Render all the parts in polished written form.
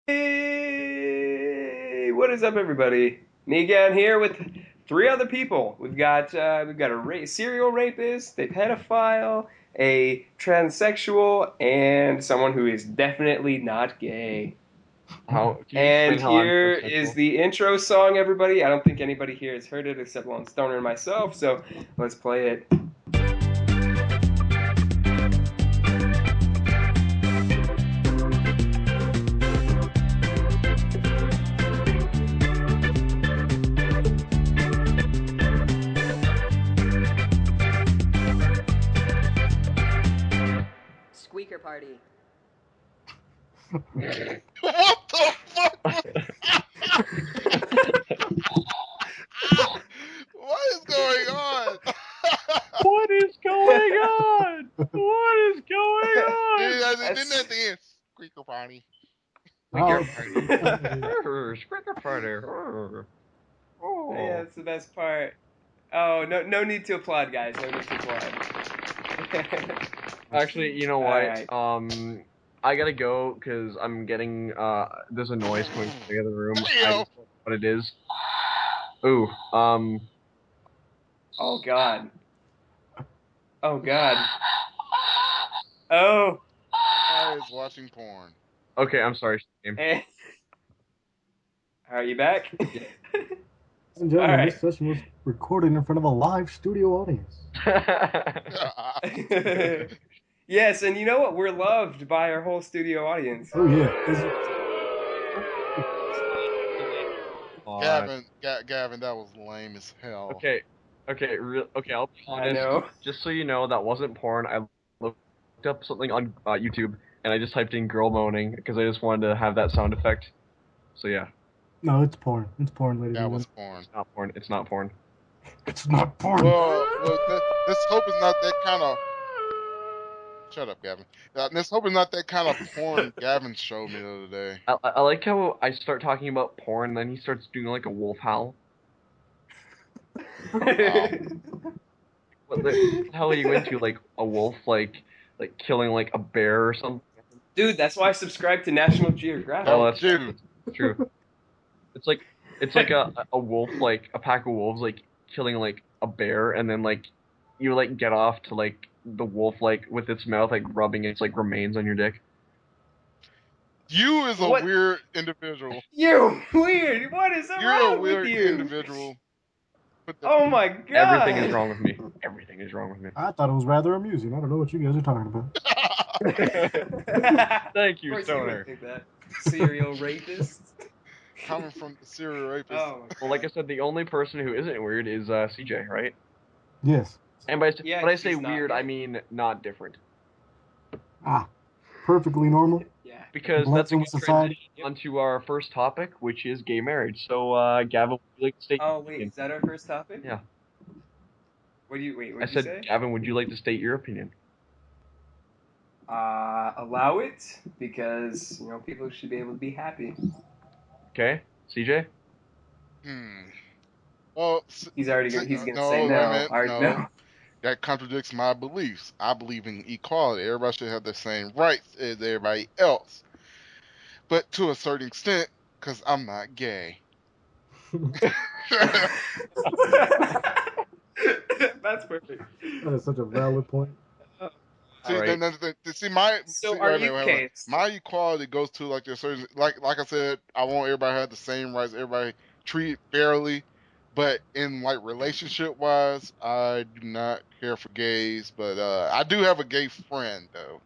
Hey, what is up, everybody? Me again here with three other people. We've got a serial rapist, a pedophile, a transsexual, and someone who is definitely not gay. How can you And explain how I'm here is transsexual? the intro song, everybody. I don't think anybody here has heard it except Lonestoner and myself, so let's play it. Squeaker party. What the fuck? What is going on? What is going on? What is going on? Didn't That's at the end squeaker party. Squeaker Oh, party. party. Squeaker party. yeah, Oh. that's the best part. Oh, no need to applaud, guys. No need to applaud. Actually, you know All what? right. I gotta go because I'm getting there's a noise coming from the other room. I Damn. just don't know what it is. Ooh. Oh God. Oh God. Oh. I is watching porn. Okay, I'm sorry, Shane. Eh. Are you back? Yeah. Ladies and All gentlemen, right. this session was recorded in front of a live studio audience. Yes, and you know what? We're loved by our whole studio audience. Oh yeah, God. Gavin, that was lame as hell. Okay, okay, I'll be I honest. know. Just so you know, that wasn't porn. I looked up something on YouTube, and I just typed in "girl moaning" because I just wanted to have that sound effect. So yeah, no, it's porn. It's porn, ladies and That was gentlemen. porn. it's not porn. It's not porn. It's not porn. Well, let's hope it's not that kind of. Shut up, Gavin. Let's hope it's not that kind of porn Gavin showed me the other day. I like how I start talking about porn, and then he starts doing like a wolf howl. Wow. What the hell are you into? Like a wolf, like killing like a bear or something? Dude, that's why I subscribe to National Geographic. Oh, No, that's dude. that's true. It's like it's like a wolf, like a pack of wolves, like killing like a bear, and then like you like get off to like the wolf like with its mouth like rubbing its like remains on your dick. You is a What? weird individual. You weird. What is You're a wrong with weird you? individual. Put the Oh my Everything is God. wrong with me. Everything is wrong with me. I thought it was rather amusing. I don't know what you guys are talking about. Thank Of you, course you would Stoner. think that. Serial rapist. coming from the serial rapist. Oh my Well, like I said, the only person who isn't weird is CJ, right? Yes. And Yeah, when I 'cause say he's not weird, I gay. mean not different, Ah, perfectly normal. Yeah. because Blends that's a in good with society. transition onto our first topic, which is gay marriage. So, Gavin, would you like to state your Oh wait, opinion? is that our first topic? Yeah. What I did you said, say? Gavin, would you like to state your opinion? Allow it because people should be able to be happy. Okay, CJ? Hmm. Well, He's gonna say no, wait a no. minute. I already No, know. that contradicts my beliefs. I believe in equality. Everybody should have the same rights as everybody else, but to a certain extent, because I'm not gay. That's perfect. That is such a valid point. All See, right. So are wait a you minute, wait a minute. okay? My equality goes to like a certain, like I said, I want everybody to have the same rights, everybody treated fairly. But in like relationship wise, I do not care for gays. But I do have a gay friend though.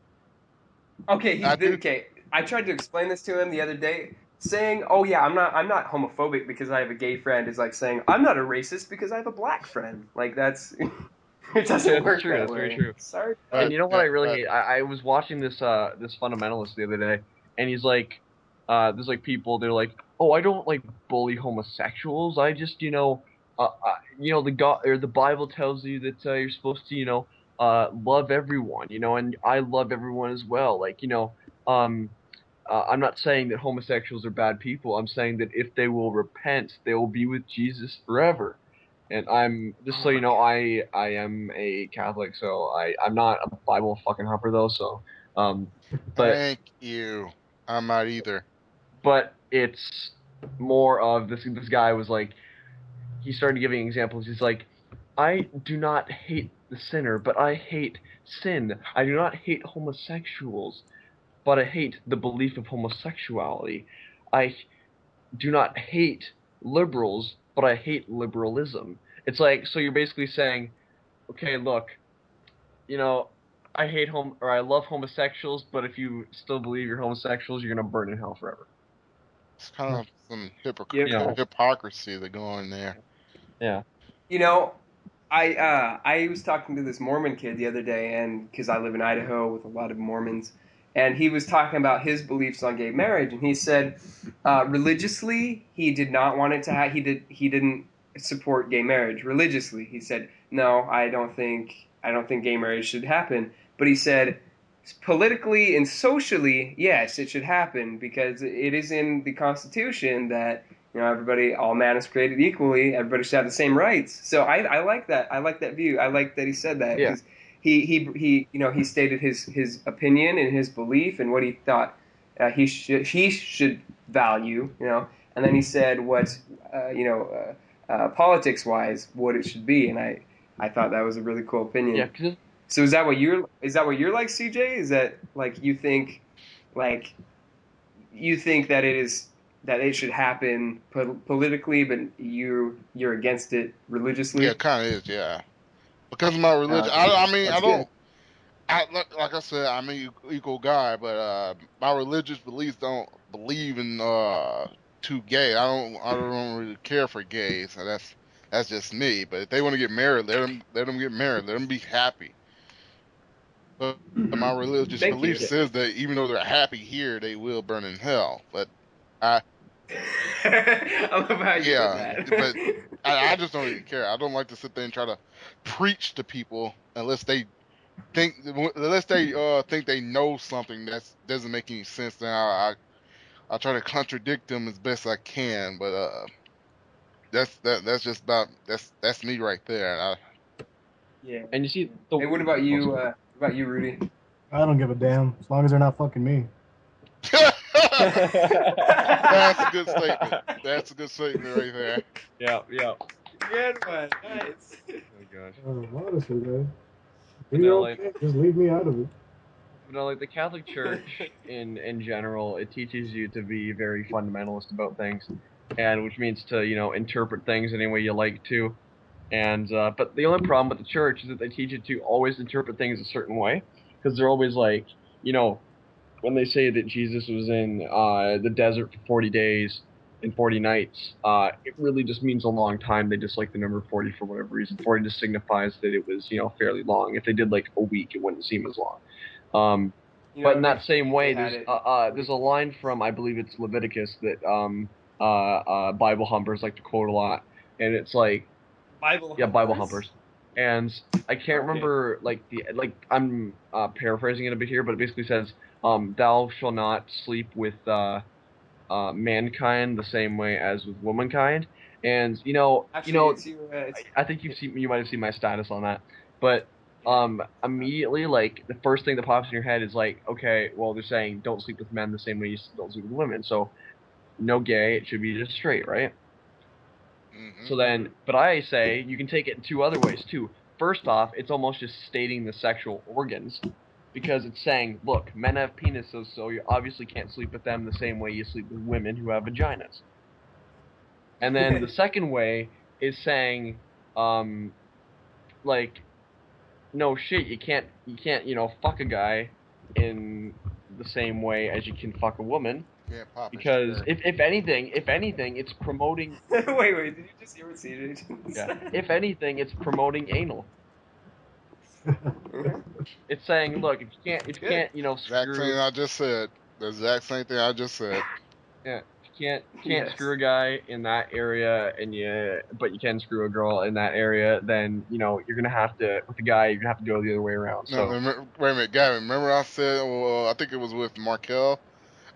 Okay, I do. okay. I tried to explain this to him the other day, saying, "Oh yeah, I'm not homophobic because I have a gay friend," is like saying, "I'm not a racist because I have a black friend." Like that's it doesn't That's work true. that That's very way. true. Sorry, And But bud. you know what I that, really but hate? I was watching this fundamentalist the other day, and he's like, there's like people they're like, oh, I don't like bully homosexuals. I just the God or the Bible tells you that you're supposed to love everyone, and I love everyone as well. Like um I'm not saying that homosexuals are bad people. I'm saying that if they will repent, they will be with Jesus forever. And I'm just Oh so you my know, god. I am a Catholic, so I'm not a Bible fucking hopper though. So, um, but thank you. I'm not either. but it's more of this guy was like, he started giving examples. He's like, I do not hate the sinner, but I hate sin. I do not hate homosexuals, but I hate the belief of homosexuality. I do not hate liberals, but I hate liberalism. It's like, so you're basically saying, okay, look, you know, I hate or I love homosexuals, but if you still believe you're homosexuals, you're gonna burn in hell forever. It's kind of some Yeah. hypocrisy that go on there. Yeah. You know, I was talking to this Mormon kid the other day, and because I live in Idaho with a lot of Mormons, and he was talking about his beliefs on gay marriage, and he said religiously he did not want it to he didn't support gay marriage religiously. He said no, I don't think gay marriage should happen, but he said politically and socially yes it should happen because it is in the Constitution that everybody, all man is created equally. Everybody should have the same rights. So I like that. I like that view. I like that he said that Yeah. because he stated his opinion and his belief and what he thought he should value. And then he said what politics wise what it should be. And I thought that was a really cool opinion. Yeah, because So is that what you're like, CJ? Is that like like you think that it should happen politically, but you're against it religiously? Yeah, it kind of is. Yeah, because of my religion. Okay. I mean, That's I don't. good. Like I said, I'm an equal guy, but my religious beliefs don't believe in too gay. I don't really care for gays. So that's just me. But if they want to get married, let them get married. Let them be happy. But my religious Thank belief you. says that even though they're happy here, they will burn in hell. But I I love how you did yeah, but that. I just don't even care. I don't like to sit there and try to preach to people unless they think they know something that doesn't make any sense. Then I try to contradict them as best I can. But that's just that's me right there. And Yeah. and you see the Hey, what about you? About you, Rudy? I don't give a damn as long as they're not fucking me. that's a good statement. That's a good statement right there. yeah. Good one. Nice. Oh gosh. Honestly, man, But if no, you're like, okay, just leave me out of it. like the Catholic Church in general, it teaches you to be very fundamentalist about things, and which means to interpret things any way you like to. And but the only problem with the church is that they teach you to always interpret things a certain way, because they're always like, when they say that Jesus was in the desert for 40 days and 40 nights, it really just means a long time. They just like the number 40 for whatever reason. 40 just signifies that it was, fairly long. If they did like a week, it wouldn't seem as long. But in that same way, there's a line from, I believe it's Leviticus, that Bible humpers like to quote a lot, and it's like, Bible humpers. And I can't remember I'm paraphrasing it a bit here, but it basically says, "Thou shalt not sleep with mankind the same way as with womankind." And Actually, it's you. I think you might have seen my status on that, but immediately like the first thing that pops in your head is like, okay, well they're saying don't sleep with men the same way you don't sleep with women, so no gay, it should be just straight, right? Mm-hmm. So then, but I say you can take it in two other ways too. First off, it's almost just stating the sexual organs, because it's saying, look, men have penises, so you obviously can't sleep with them the same way you sleep with women who have vaginas. And then the second way is saying, like, no shit, you can't, fuck a guy in the same way as you can fuck a woman. Yeah, pop and Because sugar. if anything, it's promoting. Wait, did you just hear what CJ just Yeah. said? If anything, it's promoting anal. It's saying, look, if you can't, Exact screw. same I just said. The exact same thing I just said. Yeah, if you can't Yes. screw a guy in that area, but you can screw a girl in that area, then you're gonna have to, with the guy, you're gonna have to go the other way around. No, So wait a minute, Gavin. Remember I said, well, I think it was with Markel.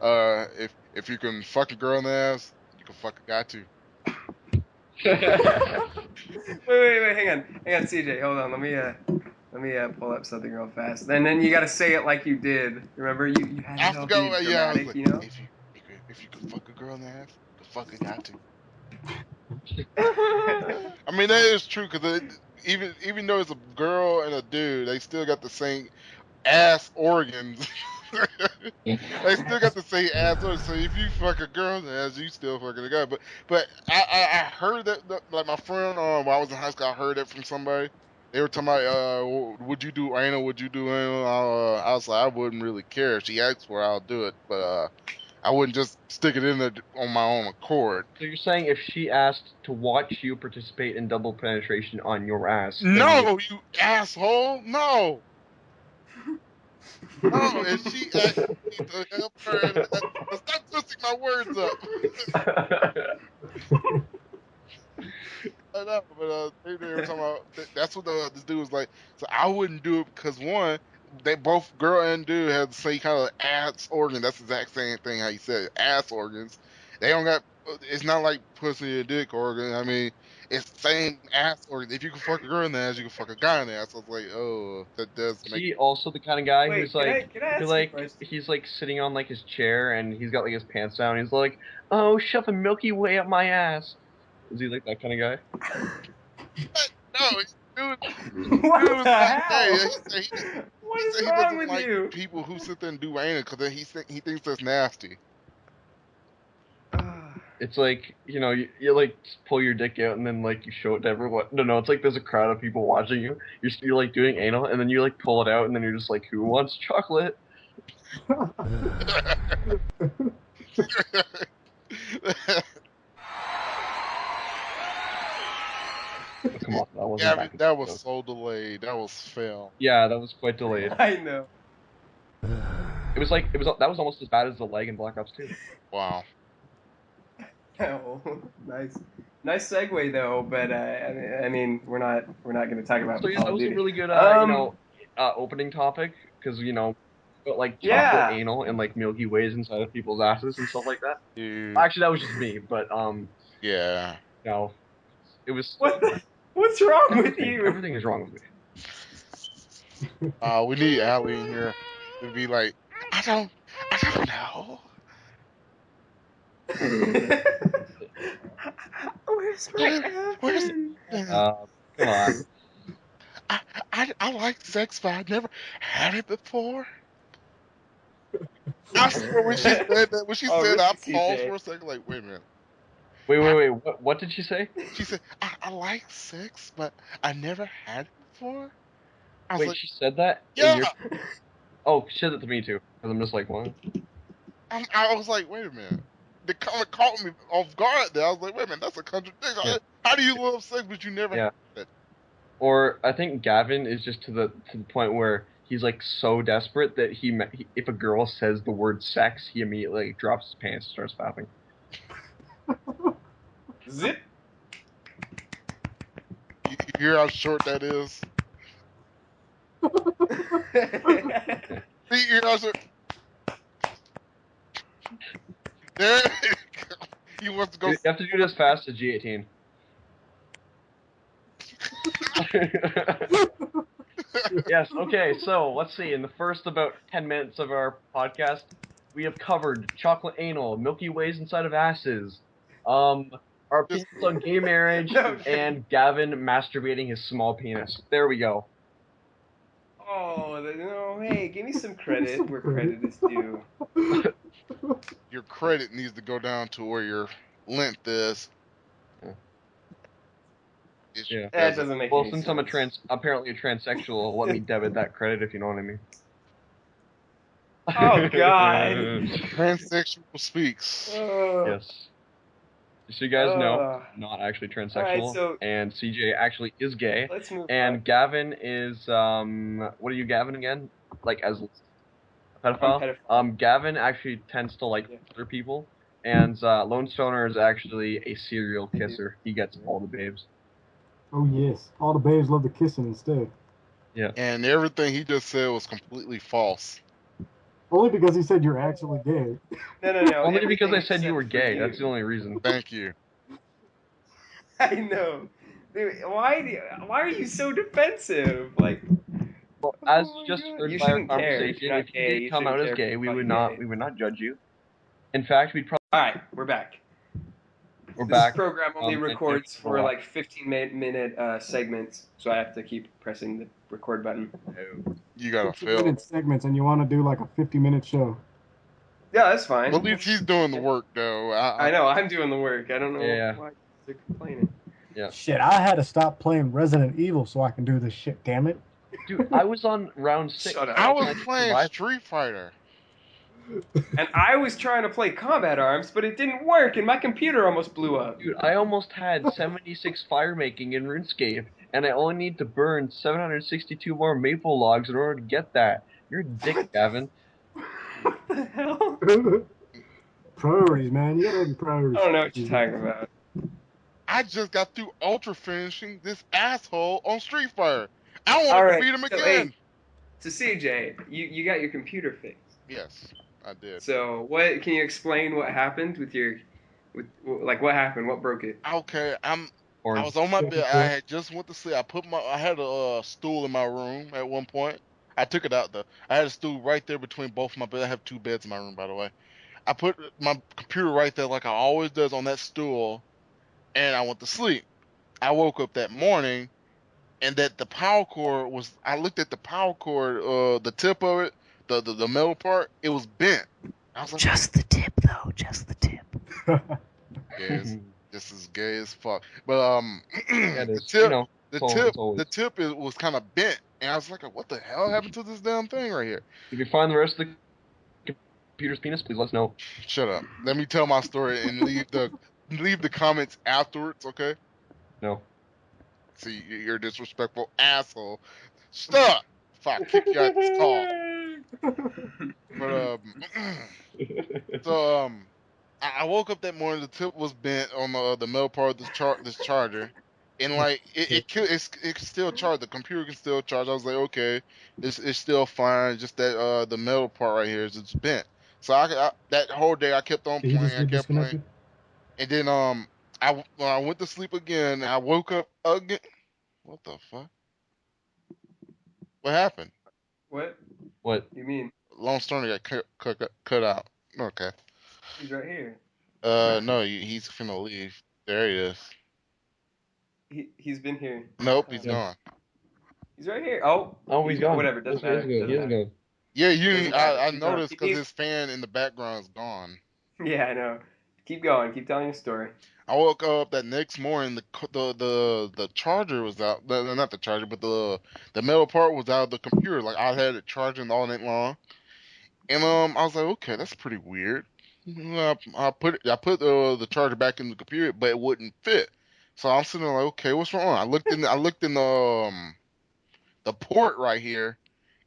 If you can fuck a girl in the ass, you can fuck a guy too. Wait, hang on, CJ, hold on. Let me pull up something real fast. And then you got to say it like you did. Remember, you had I to all forgot be what. Yeah, I was dramatic, like, you know. if you could fuck girl in the ass? The fuck I got to. I mean, that is true because even though it's a girl and a dude, they still got the same ass organs. They still got the same ass organs. So if you fuck a girl's ass, you still fucking a guy. But I heard that like my friend while I was in high school, I heard that from somebody. They were talking about would you do anal? Would you do anal? I was like, I wouldn't really care. If she asks for it, I'll do it. But I wouldn't just stick it in there on my own accord. So you're saying if she asked to watch you participate in double penetration on your ass, then No, you asshole! No, no. If she asked me to help her, stop twisting my words up. I know, but they were talking about that's what this dude was like. So I wouldn't do it because one, they both girl and dude have the same kind of ass organ. That's the exact same thing how you said it, ass organs. They don't got. It's not like pussy or dick organ. I mean, it's the same ass organ. If you can fuck a girl in the ass, you can fuck a guy in the ass. I was like, oh, that does is make. he also the kind of guy Wait, who's can I like, ask you a question? he's like sitting on like his chair and he's got like his pants down. And he's like, oh, shove a Milky Way up my ass. Is he like that kind of guy? No, What dude was the like, hell? hey, What he is said he wrong doesn't with like you? people who sit there and do anal because he thinks that's nasty. It's like, you like pull your dick out and then like you show it to everyone. No, it's like there's a crowd of people watching you. You're like doing anal and then you like pull it out and then you're just like, who wants chocolate? Oh, come on, that wasn't Yeah, back. that was so delayed. That was fail. Yeah, that was quite delayed. I know. That was almost as bad as the leg in Black Ops 2. Wow. Oh, nice segue though. But I mean, we're not going to talk about So yeah, Call that of was a Duty. really good opening topic because got like chocolate Yeah. anal and like Milky Ways inside of people's asses and stuff like that. Dude. Actually, that was just me, but Yeah. no, it was. What's wrong with you? Everything is wrong with me. We need Allie in here to be like, I don't know. Where's my Where's apple? Come on. I like sex, but I never had it before. I swear when she said that, I paused for a second, like, wait a minute. Wait. What did she say? She said, I like sex, but I never had it before. I was Wait, like, she said that? yeah. Oh, she said it to me too. Because I'm just like, what? I was like, wait a minute. The comment caught me off guard there. I was like, wait a minute, that's a contradiction. Yeah. How do you love sex but you never had it? Or I think Gavin is just to the point where he's like so desperate that if a girl says the word sex, he immediately like, drops his pants and starts fapping. Zip. You hear how short that is? You hear how short? There he wants to go. You have to do it as fast as G18. Yes, okay, so let's see. In the first about 10 minutes of our podcast, we have covered chocolate anal, Milky Ways inside of asses, our opinions on gay marriage, and Gavin masturbating his small penis. There we go. Oh, no, hey, give me some credit where credit is due. Your credit needs to go down to where your length is. Yeah. That doesn't make any sense. Since I'm apparently a transsexual, let me debit that credit if you know what I mean. Oh, God. Transsexual speaks. Yes. So you guys know, I'm not actually transsexual, and CJ actually is gay, let's move and on. Gavin is, what are you, Gavin, again? Like, as a pedophile? Gavin actually tends to like other people, and Lonestoner is actually a serial kisser. He gets all the babes. Oh, yes. All the babes love the kissing instead. Yeah. And everything he just said was completely false. Only because he said you're actually gay. No. Only because I said you were gay. That's the only reason. Thank you. I know. Dude, why are you so defensive? Like, well, as just heard by our conversation, if you did come out as gay, we would not judge you. In fact, we'd probably All right, we're back. we're This back. program only And records it's for like 15-minute segments, so I have to keep pressing the record button. You gotta 15 fail. minute segments, and you want to do like a 50-minute show. Yeah, that's fine. At least he's doing the work, though. I know, I'm doing the work. I don't know Yeah. why they're complaining. Yeah. Shit, I had to stop playing Resident Evil so I can do this shit. Damn it. Dude, I was on round 6. Shut up. I was trying to playing survive. Street Fighter. And I was trying to play Combat Arms, but it didn't work, and my computer almost blew up. Dude, I almost had 76 fire making in RuneScape, and I only need to burn 762 more maple logs in order to get that. You're a dick, Gavin. What the hell? Priorities, man. You gotta have your priorities. I don't know what you're talking about. I just got through ultra finishing this asshole on Street Fighter. I want All to right, beat him so, again. hey, so CJ, you got your computer fixed. Yes, I did. So what? Can you explain what happened with like what happened? What broke it? Okay, I Orange. was on my bed. I had just went to sleep. I had a stool in my room at one point. I took it out though. I had a stool right there between both my beds. I have 2 beds in my room, by the way. I put my computer right there, like I always does, on that stool, and I went to sleep. I woke up that morning, and that the power cord was. I looked at the power cord, the tip of it, the metal part. It was bent. I was like, Just the tip, though. Just the tip. yeah, this is gay as fuck. But Yeah, the there's, tip, it's always. the tip was kind of bent, and I was like, what the hell happened to this damn thing right here? If you find the rest of the computer's penis, please let us know. Shut up. Let me tell my story and leave the comments afterwards, okay? No. See, you're a disrespectful asshole. Stop! If I kick you out this call. But so I woke up that morning. The tip was bent on the metal part of this charger, and like it can still charge. The computer can still charge. I was like, okay, it's still fine. Just that the metal part right here is it's bent. So that whole day I kept on Did he just playing. I get kept playing, disconnected? and then when I went to sleep again, I woke up again. What the fuck? What happened? What? What? You mean? Lonestoner got cut out. Okay. He's right here. No, he's finna leave. There he is. He's been here. Nope, he's Yeah. gone. He's right here. Oh. Oh, he's gone. Whatever. Doesn't matter. He is gone. Yeah, Doesn't matter. I He's gone. noticed because his fan in the background is gone. Yeah, I know. Keep going. Keep telling your story. I woke up that next morning. The charger was out. Not the charger, but the metal part was out of the computer. Like I had it charging all night long, and I was like, okay, that's pretty weird. I put the charger back in the computer, but it wouldn't fit. So I'm sitting there like, okay, what's wrong? I looked in the port right here,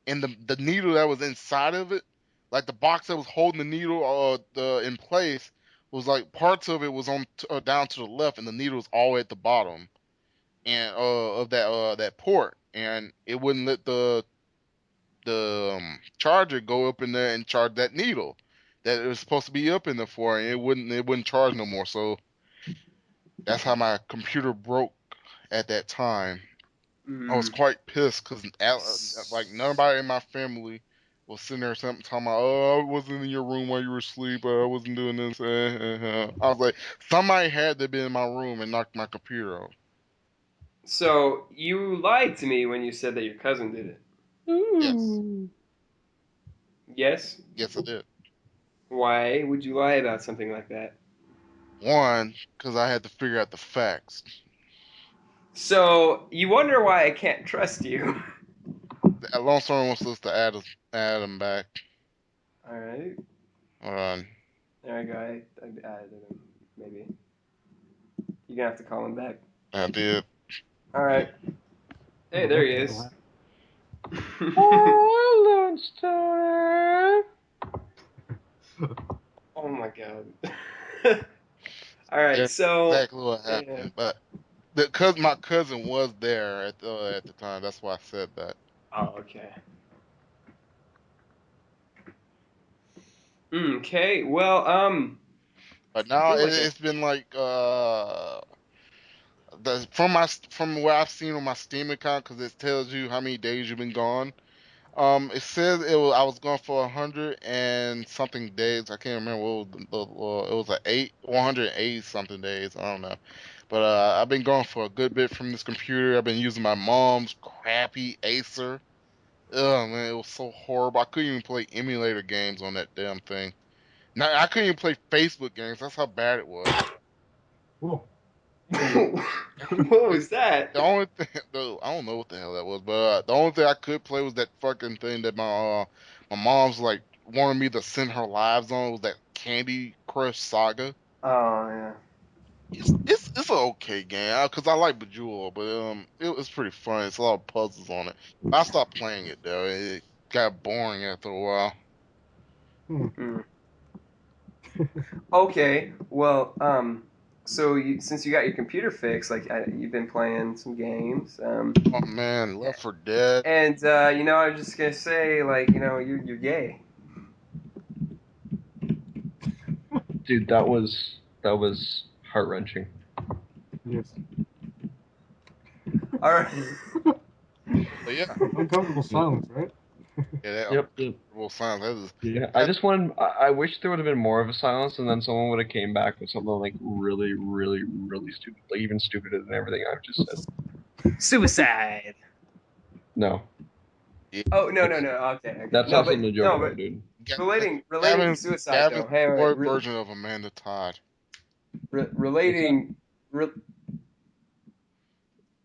and the needle that was inside of it, like the box that was holding the needle in place, was like parts of it was on down to the left, and the needle was all the way at the bottom, and of that port, and it wouldn't let the charger go up in there and charge that needle that it was supposed to be up in there for, and it wouldn't charge no more. So that's how my computer broke at that time. I was quite pissed because like nobody in my family was sitting there talking about, oh, I wasn't in your room while you were asleep. I wasn't doing this. I was like, somebody had to be in my room and knock my computer off. So you lied to me when you said that your cousin did it. Yes. Yes? Yes, I did. Why would you lie about something like that? One, because I had to figure out the facts. So you wonder why I can't trust you. Lonestoner wants us to add him back. All right. Hold on. There I go. I added him. Maybe. You're gonna have to call him back. I did. All right. Hey, there he is. Oh, Lonestoner. Oh my god. All right. That's So. exactly what happened. But because my cousin was there at the time, that's why I said that. Oh, okay. Okay. Well, But now Feel like it's been like from where I've seen on my Steam account, because it tells you how many days you've been gone. It said I was going for 100 and something days. I can't remember what was it was 180 something days. I don't know, but I've been going for a good bit from this computer. I've been using my mom's crappy Acer. Oh man, it was so horrible. I couldn't even play emulator games on that damn thing. Now I couldn't even play Facebook games. That's how bad it was. Whoa. What was that? The only thing, though, I don't know what the hell that was, but the only thing I could play was that fucking thing that my mom's like wanted me to send her lives on. It was that Candy Crush Saga. Oh yeah. It's an okay game because I like Bejeweled, but it's pretty fun. It's a lot of puzzles on it. I stopped playing it though. It got boring after a while. Hmm. Okay. Well, so since you got your computer fixed, like you've been playing some games, Oh man, Left 4 Dead. and I was just gonna say, like, you're gay. Dude, that was heart wrenching. Yes. All right. But yeah, Uncomfortable silence, right? yeah, that Yep. uncomfortable sound. Yeah. I just wanted. I wish there would have been more of a silence, and then someone would have came back with something like really, really, really stupid, like even stupider than everything I've just said. Suicide. No, Oh no. Okay. that's No, not but something to joke about, dude. relating to suicide though. Hey, wait, Floyd version of Amanda Todd. relating re-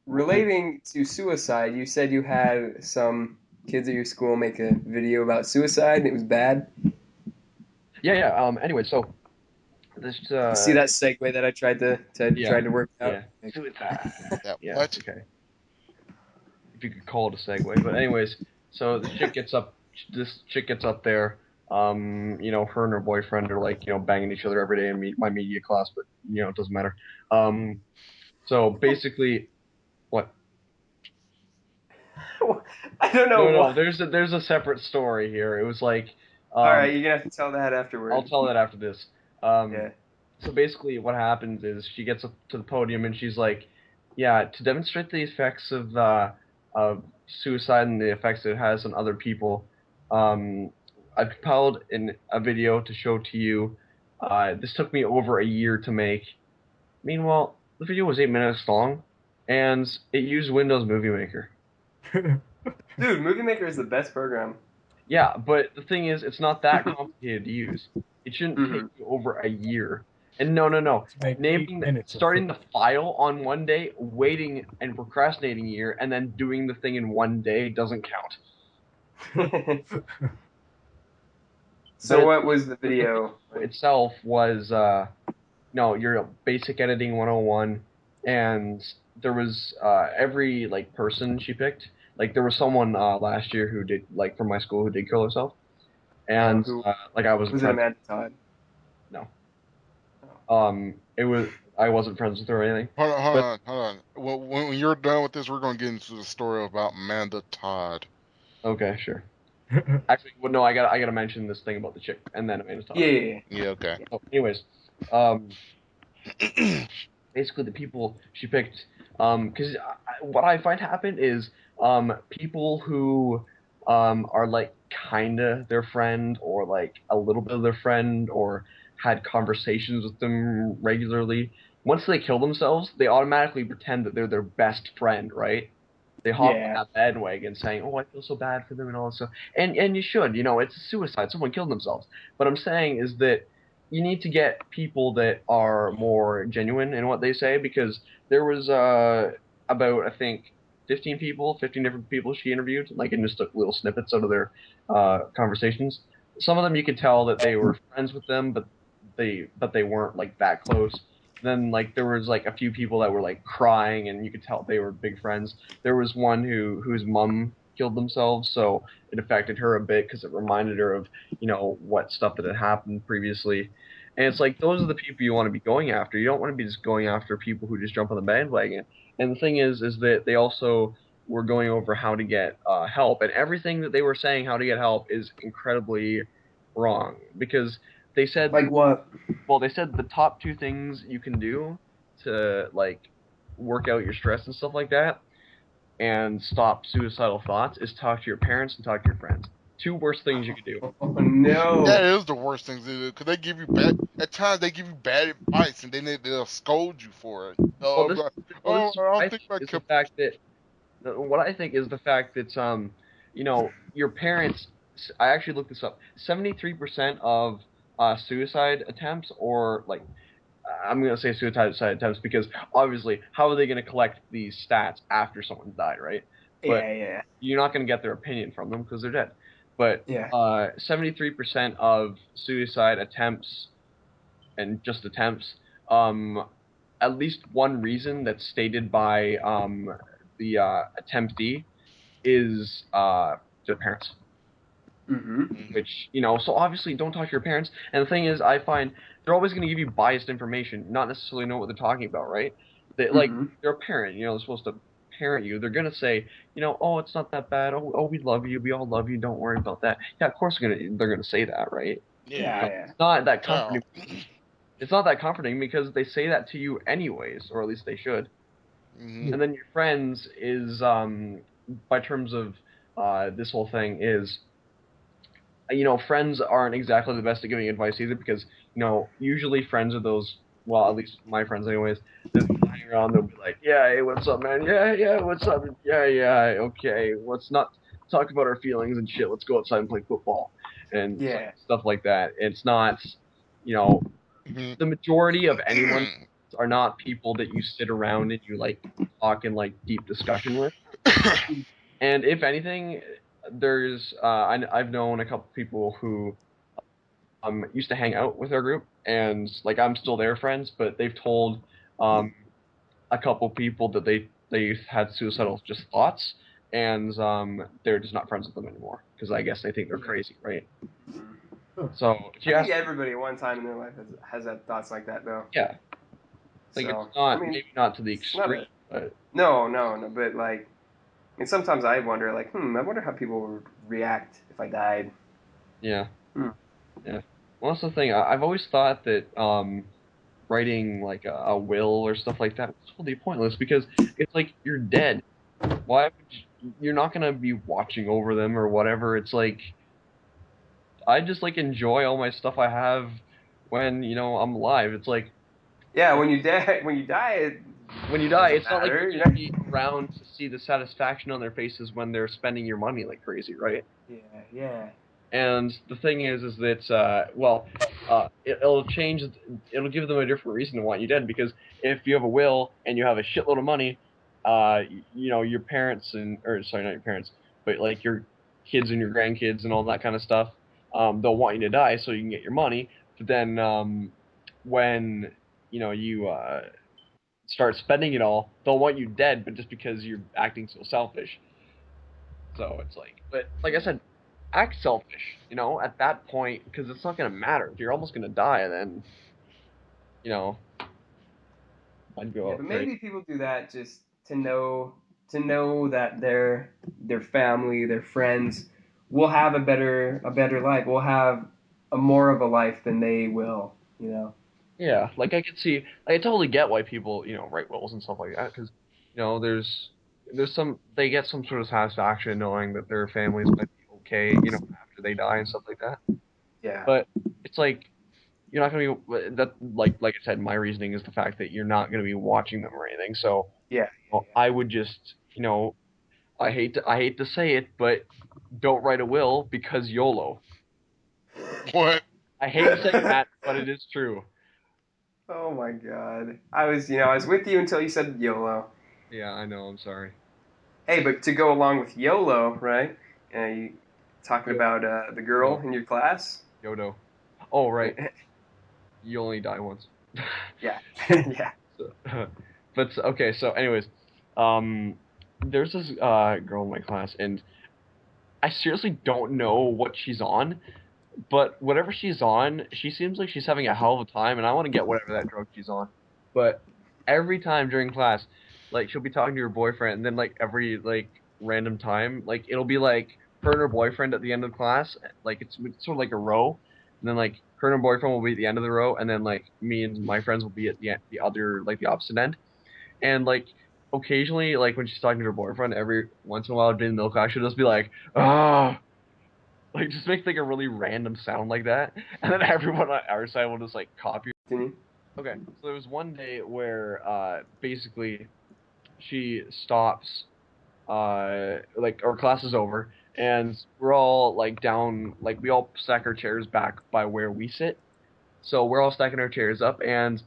relating to suicide. You said you had some kids at your school make a video about suicide and it was bad. Yeah. Anyway, so this. See that segue that I tried to Yeah. tried to work out? Yeah. Suicide. That Yeah. what? Okay. If you could call it a segue, but anyways, so the chick gets up. This chick gets up there. Her and her boyfriend are like, banging each other every day in my media class, but it doesn't matter. So basically, what? I don't know No. what. There's a separate story here. It was like, All right, you're gonna have to tell that afterward. I'll tell that after this. Yeah. So basically, what happens is she gets up to the podium and she's like, "Yeah, to demonstrate the effects of suicide and the effects it has on other people, I've compiled a video to show to you. This took me over a year to make. Meanwhile, the video was 8 minutes long, and it used Windows Movie Maker. Dude, Movie Maker is the best program. Yeah, but the thing is, it's not that complicated to use. It shouldn't Mhm. take you over a year. And no. Make 8 Naming, minutes of starting the file on one day, waiting and procrastinating a year, and then doing the thing in one day doesn't count. So But what was the video? itself was your basic editing 101, and there was every like person she picked. Like there was someone last year who did from my school who did kill herself, and Who I was was it? Amanda Todd. No. It was I wasn't friends with her or anything. Hold on. Well, when you're done with this, we're gonna get into the story about Amanda Todd. Okay, sure. Actually, well, no, I gotta mention this thing about the chick, and then Amanda Todd. Yeah. Yeah, okay. Oh, anyways, basically the people she picked, because what I find happen is, people who, are like kinda their friend or like a little bit of their friend or had conversations with them regularly. Once they kill themselves, they automatically pretend that they're their best friend, right? They hop on Yeah. that bandwagon saying, "Oh, I feel so bad for them," and all this stuff. And you should, it's a suicide. Someone killed themselves. What I'm saying is that you need to get people that are more genuine in what they say, because there was about, I think, 15 different people she interviewed, like, and just took little snippets out of their conversations. Some of them you could tell that they were friends with them, but they weren't like that close. Then like there was like a few people that were like crying, and you could tell they were big friends. There was one whose mom killed themselves, so it affected her a bit because it reminded her of what stuff that had happened previously. And it's like those are the people you want to be going after. You don't want to be just going after people who just jump on the bandwagon. And the thing is that they also were going over how to get help, and everything that they were saying how to get help is incredibly wrong, because they said, Like what? well, they said the top two things you can do to like work out your stress and stuff like that. and stop suicidal thoughts is talk to your parents and talk to your friends. 2 worst things you could do. Oh no. That is the worst thing to do because they give you bad. At times they give you bad advice and then they'll scold you for it. Well, Oh, this, like, well, this oh, is I what I think think I is the kept. fact that what I think is the fact that you know, your parents. I actually looked this up. 73% of suicide attempts, or like, I'm gonna say suicide attempts because obviously, how are they gonna collect these stats after someone died, right? But Yeah. you're not gonna get their opinion from them because they're dead. But Yeah. 73% of suicide attempts and just attempts, um, at least one reason that's stated by the attemptee is their parents. Mm-hmm. Which, you know, so obviously don't talk to your parents. And the thing is, I find they're always going to give you biased information, not necessarily know what they're talking about, right? They, like, Mm-hmm. they're a parent, you know, they're supposed to parent you. They're going to say, you know, oh, it's not that bad. Oh, we love you. We all love you. Don't worry about that. Yeah, of course they're gonna say that, right? Yeah, Yeah. It's not that yeah. comforting. It's not that comforting because they say that to you anyways, or at least they should. Hmm. And then your friends is, by terms of this whole thing is, you know, friends aren't exactly the best at giving advice either because, you know, usually friends are those, well, at least my friends anyways, they're lying around, they'll be like, yeah, hey, what's up, man? Yeah, what's up? Yeah, okay, let's not talk about our feelings and shit. Let's go outside and play football and Yeah. stuff like that. It's not, you know, Hmm. the majority of anyone are not people that you sit around and you like talk in like deep discussion with. And if anything, there's I've known a couple people who used to hang out with our group, and like I'm still their friends, but they've told um a couple people that they had suicidal just thoughts, and they're just not friends with them anymore because I guess they think they're crazy, right? So if I you think ask, everybody at one time in their life has had thoughts like that, though. yeah, like it's So I not mean, maybe not to the it's not extreme, a but no, but like, I mean, sometimes I wonder, like, I wonder how people would react if I died. yeah, Hmm. yeah. Well, that's the thing. I've always thought that writing like a will or stuff like that is totally pointless because it's like you're dead. Why would you're not gonna be watching over them or whatever? It's like I just like enjoy all my stuff I have when you know I'm alive. It's like Yeah, when you die, it when you die, doesn't it's not like matter. you're You gonna know? be around to see the satisfaction on their faces when they're spending your money like crazy, right? Yeah. And the thing is that it'll change. It'll give them a different reason to want you dead because if you have a will and you have a shitload of money, you know your parents or sorry, not your parents, but like your kids and your grandkids and all that kind of stuff, they'll want you to die so you can get your money. But then when you know you start spending it all, they'll want you dead, but just because you're acting so selfish. So it's like, but like I said, act selfish, you know, at that point, because it's not going to matter. If you're almost going to die, then, you know, I'd go Yeah, out but crazy. maybe people do that just to know that their family, their friends will have a better life. Will have a more of a life than they will. You know. Yeah, like I could see, like, I totally get why people, you know, write wills and stuff like that, because, you know, there's some, they get some sort of satisfaction knowing that their families might be okay, you know, after they die and stuff like that. Yeah. But it's like, you're not going to be, that, like I said, my reasoning is the fact that you're not going to be watching them or anything, so, Yeah. well, I would just, you know, I hate to say it, but don't write a will because YOLO. What? I hate saying that, but it is true. Oh my God. I was with you until you said YOLO. Yeah, I know. I'm sorry. Hey, but to go along with YOLO, right? You talking Yo, about the girl yo, in your class? Yodo. Oh, right. You only die once. Yeah. Yeah. So, but okay. So, anyways, um, there's this girl in my class, and I seriously don't know what she's on. But whatever she's on, she seems like she's having a hell of a time, and I want to get whatever that drug she's on. But every time during class, like she'll be talking to her boyfriend, and then like every like random time, like it'll be like her and her boyfriend at the end of class, like it's sort of like a row, and then like her and her boyfriend will be at the end of the row, and then like me and my friends will be at the other like the opposite end, and like occasionally, like when she's talking to her boyfriend, every once in a while, during the milk class, she'll just be like, ah, like just make like a really random sound like that, and then everyone on our side will just like copy. Continue. Okay, so there was one day where basically she stops, like our class is over, and we're all like down, like we all stack our chairs back by where we sit. So we're all stacking our chairs up, and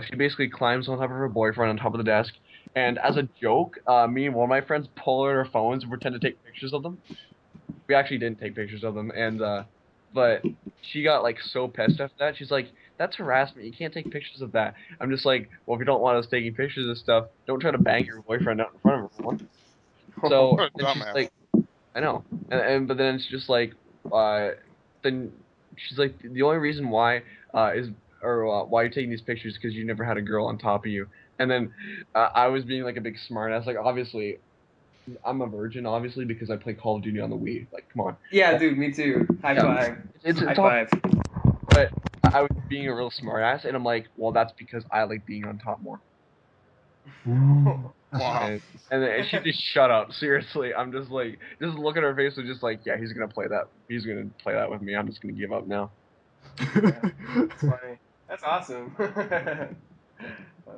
she basically climbs on top of her boyfriend on top of the desk. And as a joke, me and one of my friends pull out our phones and pretend to take pictures of them. We actually didn't take pictures of them, and but she got like so pissed after that. She's like, "That's harassment. You can't take pictures of that." I'm just like, "Well, if you don't want us taking pictures of stuff, don't try to bang your boyfriend out in front of everyone." So What a and she's dumbass. like, I know, and but then it's just like, then she's like, the only reason why is or why you're taking these pictures because you never had a girl on top of you. And then I was being like a big smartass, like obviously I'm a virgin, obviously because I play Call of Duty on the Wii. Like, come on. Yeah, dude, me too. High Yeah. five. It's High all, five. but I was being a real smartass, and I'm like, well, that's because I like being on top more. Mm. Wow. And she just shut up. Seriously, I'm just like, just look at her face and just like, yeah, he's gonna play that. He's gonna play that with me. I'm just gonna give up now. That's funny. That's awesome.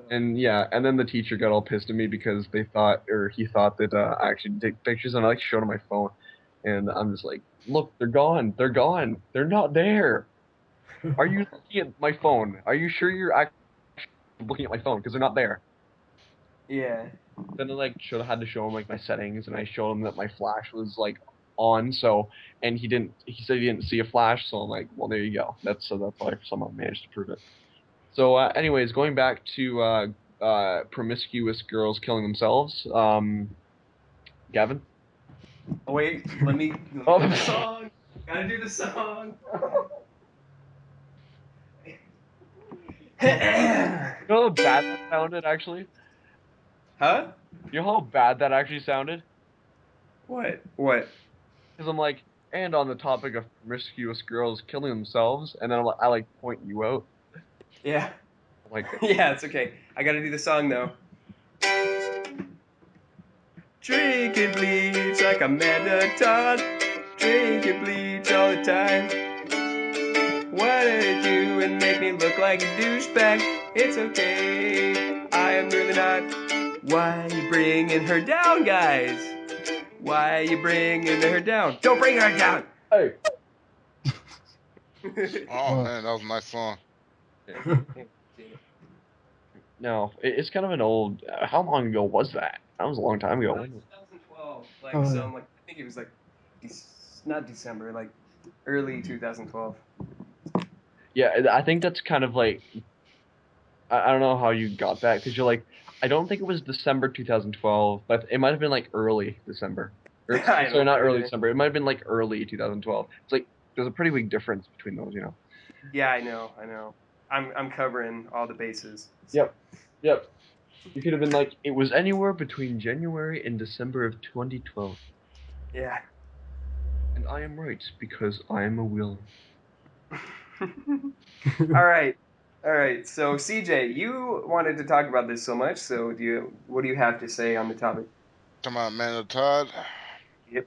And yeah, and then the teacher got all pissed at me because they thought, or he thought that I actually did take pictures, and I like showed him my phone, and I'm just like, look, they're gone, they're gone, they're not there. Are you looking at my phone? Are you sure you're actually looking at my phone? Because they're not there. Yeah. Then I like had to show him like my settings, and I showed him that my flash was like on. So, and he didn't. He said he didn't see a flash. So I'm like, well, there you go. That's why someone managed to prove it. So, anyways, going back to promiscuous girls killing themselves. Gavin. Oh, wait, let me do the song. Gotta do the song. You know how bad that sounded, actually? Huh? You know how bad that actually sounded? What? What? Because I'm like, and on the topic of promiscuous girls killing themselves, and then I like point you out. Yeah. I'm like, Yeah, it's okay. I gotta do the song though. Drinking bleach like Amanda Todd. Drinking bleach all the time. What did it do and make me look like a douchebag? It's okay, I am really not. Why are you bringing her down, guys? Why are you bringing her down? Don't bring her down! hey. Oh man, that was a nice song. No, it's kind of an old. How long ago was that? That was a long time ago. 2012. Like, Oh, so yeah. I'm like, I think it was like, not December, like early 2012. Yeah, I think that's kind of like I don't know how you got that because you're like I don't think it was December 2012, but it might have been like early December. Or, I sorry, don't not know. early December. It might have been like early 2012. It's like there's a pretty big difference between those, you know. Yeah, I know. I'm covering all the bases. Yep. Yep. You could have been like it was anywhere between January and December of 2012. Yeah. And I am right because I am a will. All right. All right. So CJ, you wanted to talk about this so much. So what do you have to say on the topic? Come on, man, Todd. Yep.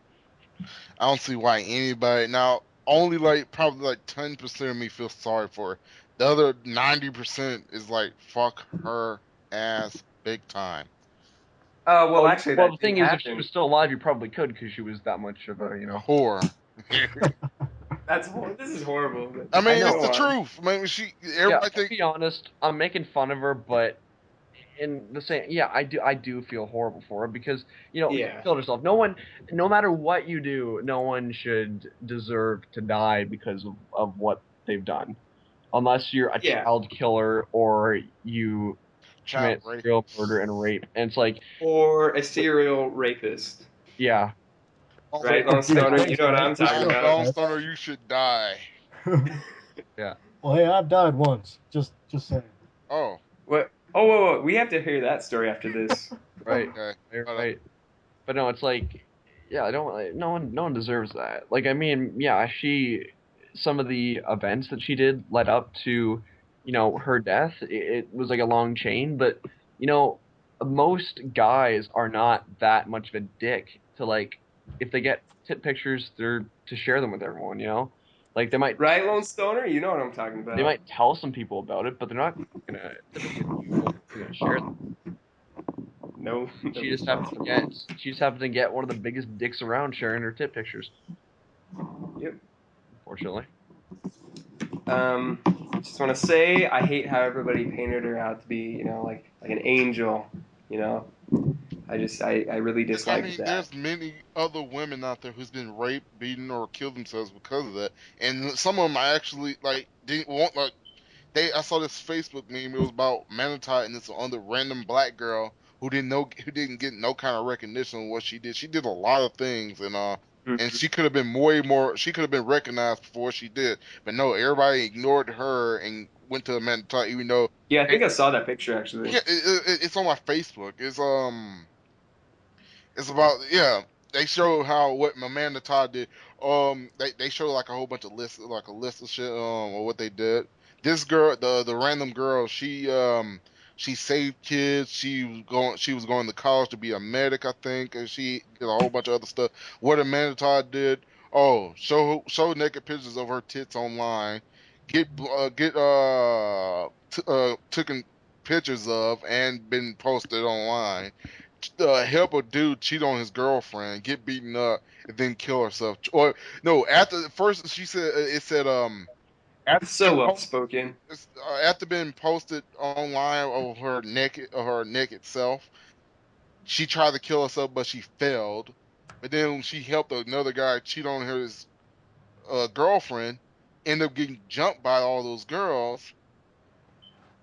I don't see why anybody now. Only like probably like 10% of me feels sorry for her. The other 90% is like fuck her ass big time. Well, actually, Well, that the did thing is, if she happen. was still alive, you probably could because she was that much of a, you know. Whore. This is horrible. But I mean, know. it's go the on. truth. I mean, Yeah, everybody to think, be honest, I'm making fun of her, but in the same, yeah, I do feel horrible for her because she Yeah. killed herself. No one, no matter what you do, no one should deserve to die because of what they've done, unless you're a Yeah. child killer or you child commit rape. serial murder and rape. And it's like, Or a serial rapist, yeah, right? Oh, geez, Lonestoner, you thanks, know what man. I'm talking Appreciate about. that. Lonestoner, you should die. yeah. Well, hey, I've died once. Just saying. Oh, What? Oh, whoa. We have to hear that story after this. Right, okay. right. But no, it's like, yeah, I don't. No one deserves that. Like, I mean, yeah, some of the events that she did led up to, her death. It was like a long chain, but you know, most guys are not that much of a dick to like if they get tit pictures, they're to share them with everyone. You know, like Right, Lonestoner? You know what I'm talking they about. might tell some people about it, but they're not gonna typically they're gonna share them. No, no She just happened to get responsibility. one of the biggest dicks around sharing her tit pictures. Yep. Unfortunately. Just want to say I hate how everybody painted her out to be, like an angel. You know, I really I disliked mean, that. there's many other women out there who's been raped, beaten, or killed themselves because of that, and some of them I actually like didn't want like I saw this Facebook meme. It was about Manatee and this other random black girl who didn't get no kind of recognition on what she did. She did a lot of things, and Mhm. she could have been way more. She could have been recognized before what she did, but no, everybody ignored her and went to Manatee, even though Yeah, I think I saw that picture actually. yeah, it's on my Facebook. It's about yeah. They show how what Amanda Todd did. They show like a whole bunch of lists, like a list of shit. Or what they did. This girl, the random girl, she saved kids. She was going to college to be a medic, I think, and she did a whole bunch of other stuff. What Amanda Todd did. Oh, show naked pictures of her tits online. Taken pictures of and been posted online, help a dude cheat on his girlfriend, get beaten up, and then kill herself. Or no, after first she said it said after So well spoken. after being posted online of her naked self, she tried to kill herself, but she failed. But then she helped another guy cheat on his girlfriend, end up getting jumped by all those girls.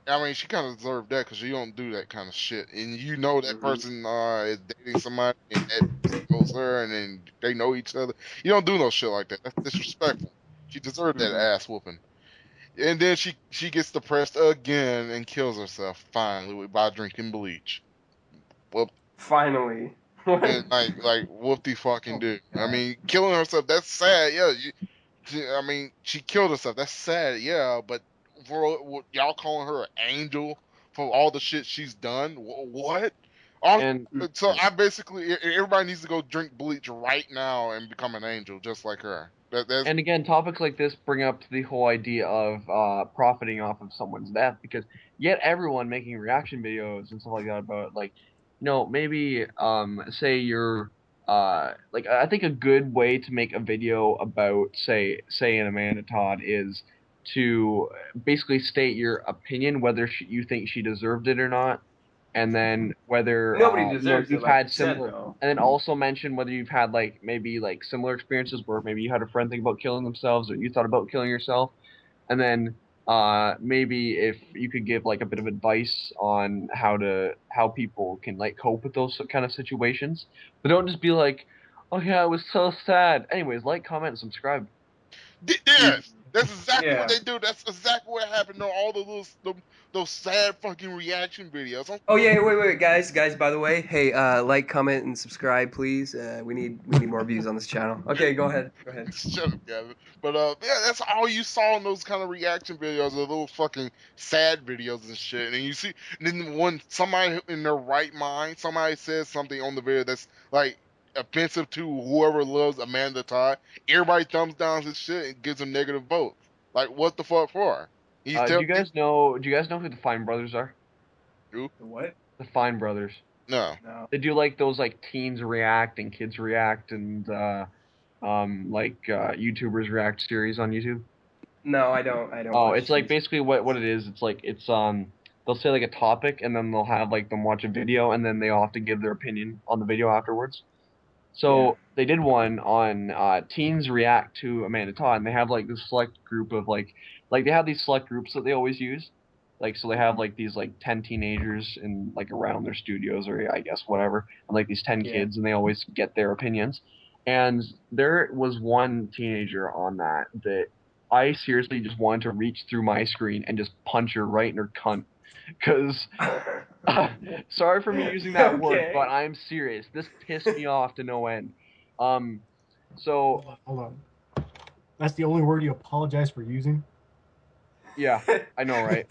I mean, she kind of deserved that because you don't do that kind of shit, and you know that Hmm. person is dating somebody, and that person knows her, and then they know each other. You don't do no shit like that. That's disrespectful. She deserved that Hmm. ass whooping, and then she gets depressed again and kills herself finally by drinking bleach. Whoop, Finally. What? and like whoop the fucking Oh dude. my I god. mean, killing herself, that's sad. Yeah, I mean, she killed herself. That's sad, yeah. But for y'all calling her an angel for all the shit she's done, what? All, And so I basically, everybody needs to go drink bleach right now and become an angel just like her. That's and again, topics like this bring up the whole idea of profiting off of someone's death because yet everyone making reaction videos and stuff like that about like, maybe say you're like I think a good way to make a video about say an Amanda Todd is to basically state your opinion whether you think she deserved it or not, and then whether Nobody deserves it, you've like you had said, similar, though. and then also mention whether you've had like maybe like similar experiences where maybe you had a friend think about killing themselves or you thought about killing yourself, and then maybe if you could give like a bit of advice on how people can like cope with those kind of situations, but don't just be like, oh yeah, it was so sad. Anyways, like, comment, and subscribe. Mhm. yes. That's exactly what Yeah. they do. That's exactly what happened to all of those sad fucking reaction videos. Oh yeah, wait, guys. By the way, hey, like, comment, and subscribe, please. We need more views on this channel. Okay, go ahead. Go ahead. Shut up, Gavin. But yeah, that's all you saw in those kind of reaction videos, are little fucking sad videos and shit. And you see, and then when somebody in their right mind, somebody says something on the video that's like offensive to whoever loves Amanda Todd, everybody thumbs down his shit and gives him negative votes. Like, what the fuck for? He's Do telling you guys know? Do you guys know who the Fine Brothers are? you, The what? The Fine Brothers. no. No. They do like those like teens react and kids react and like YouTubers react series on YouTube. No, I don't. I don't Oh, watch it's like these. basically what it is. It's like it's they'll say like a topic and then they'll have like them watch a video and then they all have to give their opinion on the video afterwards. Yeah. So they did one on teens react to Amanda Todd, and they have like this select group of like they have these select groups that they always use. Like so they have Mhm. like these like 10 teenagers in like around their studios or I guess whatever, and like these 10 Yeah. kids and they always get their opinions. And there was one teenager on that I seriously just wanted to reach through my screen and just punch her right in her cunt. Cause sorry for me using that word, Okay. but I'm serious. This pissed me off to no end. Um, so Hold on. That's the only word you apologize for using? yeah, I know, right?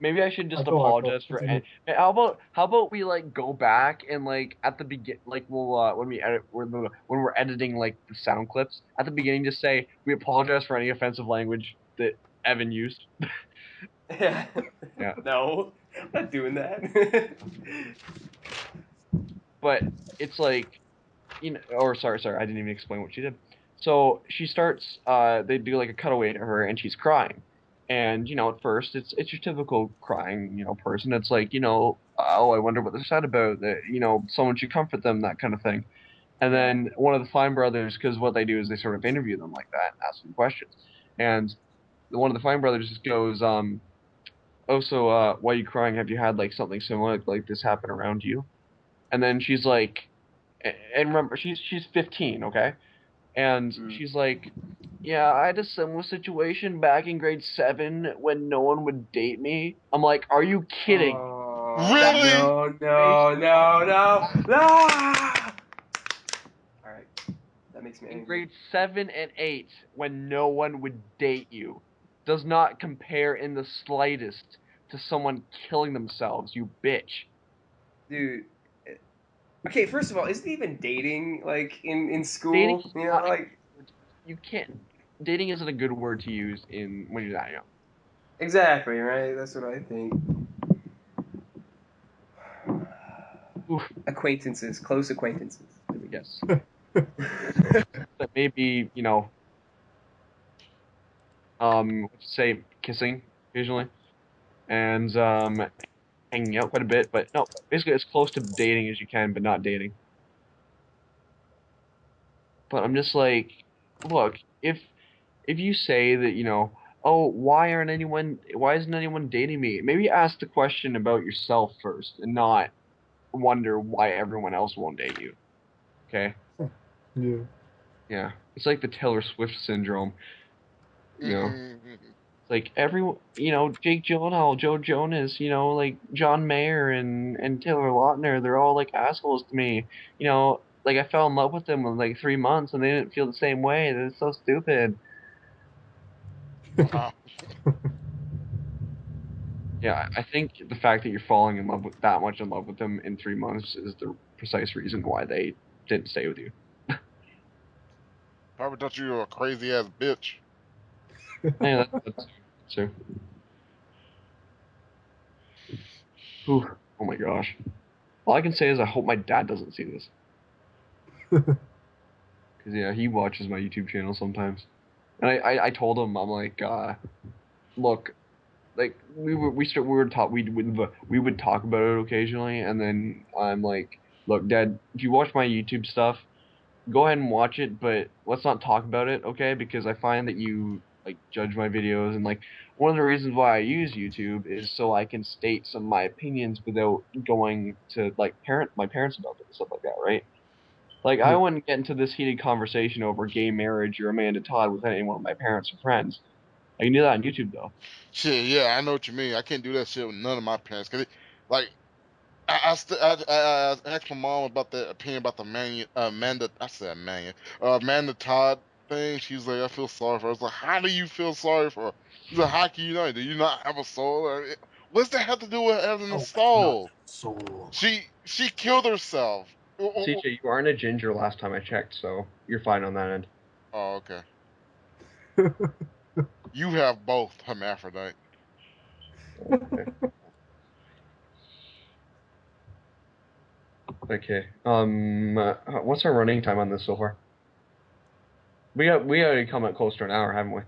Maybe I should just I go. apologize for. Continue. How about we like go back and like at the begin like we'll when we edit when we're editing like the sound clips at the beginning just say we apologize for any offensive language that Evan used. Yeah. Yeah. No, I'm not doing that. But it's like or sorry, I didn't even explain what she did. So she starts they do like a cutaway to her and she's crying. And at first it's your typical crying, person. It's like, oh, I wonder what they're sad about, that, someone should comfort them, that kind of thing. And then one of the Fine brothers, because what they do is they sort of interview them like that, ask them questions. And one of the Fine brothers just goes, oh, so why are you crying? Have you had like something similar like this happen around you? And then she's like, and remember, she's 15, okay? And she's like, yeah, I had a similar situation back in grade 7 when no one would date me. I'm like, are you kidding? Oh, Really? no, no, no, no, no! All right, that makes me In angry. grade 7 and 8, when no one would date you, does not compare in the slightest to someone killing themselves, you bitch. Dude. Okay, first of all, isn't even dating like in Dating school? is You know, not a like you can't dating isn't a good word to use in when you're that young. exactly, right? That's what I think. Oof, Acquaintances, close acquaintances. yes. But maybe, let's say kissing occasionally and hanging out quite a bit, but no, basically as close to dating as you can, but not dating. But I'm just like, look, if you say that, oh, why isn't anyone dating me? Maybe ask the question about yourself first and not wonder why everyone else won't date you. Okay? Yeah. Yeah. It's like the Taylor Swift syndrome, you know. It's like everyone, Jake Gyllenhaal, Joe Jonas, like John Mayer and Taylor Lautner, they're all like assholes to me. Like I fell in love with them in like 3 months and they didn't feel the same way. That's so stupid. Wow. Yeah, I think the fact that you're falling in love with that much in love with them in 3 months is the precise reason why they didn't stay with you. Probably thought you were a crazy ass bitch. Yeah, that's true. Ooh, oh my gosh. All I can say is I hope my dad doesn't see this. Because, yeah, he watches my YouTube channel sometimes. And I told him, I'm like, look, like, we would talk about it occasionally, and then I'm like, look, Dad, if you watch my YouTube stuff, go ahead and watch it, but let's not talk about it, okay? Because I find that you like judge my videos, and like one of the reasons why I use YouTube is so I can state some of my opinions without going to like my parents about it and stuff like that, right? Like I Yeah. wouldn't get into this heated conversation over gay marriage or Amanda Todd with any one of my parents or friends. I can do that on YouTube though. Shit, yeah, I know what you mean. I can't do that shit with none of my parents. Like, I asked my mom about the opinion about the Amanda. I said Amanda. Amanda Todd thing. She's like, I feel sorry for her. I was like, how do you feel sorry for her? She's like, how can you know? Do you not have a soul? What's that have to do with having a Oh, I do not soul? soul. She killed herself. CJ, you aren't a ginger last time I checked, so you're fine on that end. Oh, okay. You have both, hermaphrodite. Okay. Okay. What's our running time on this so far? We already come at close to an hour, haven't we?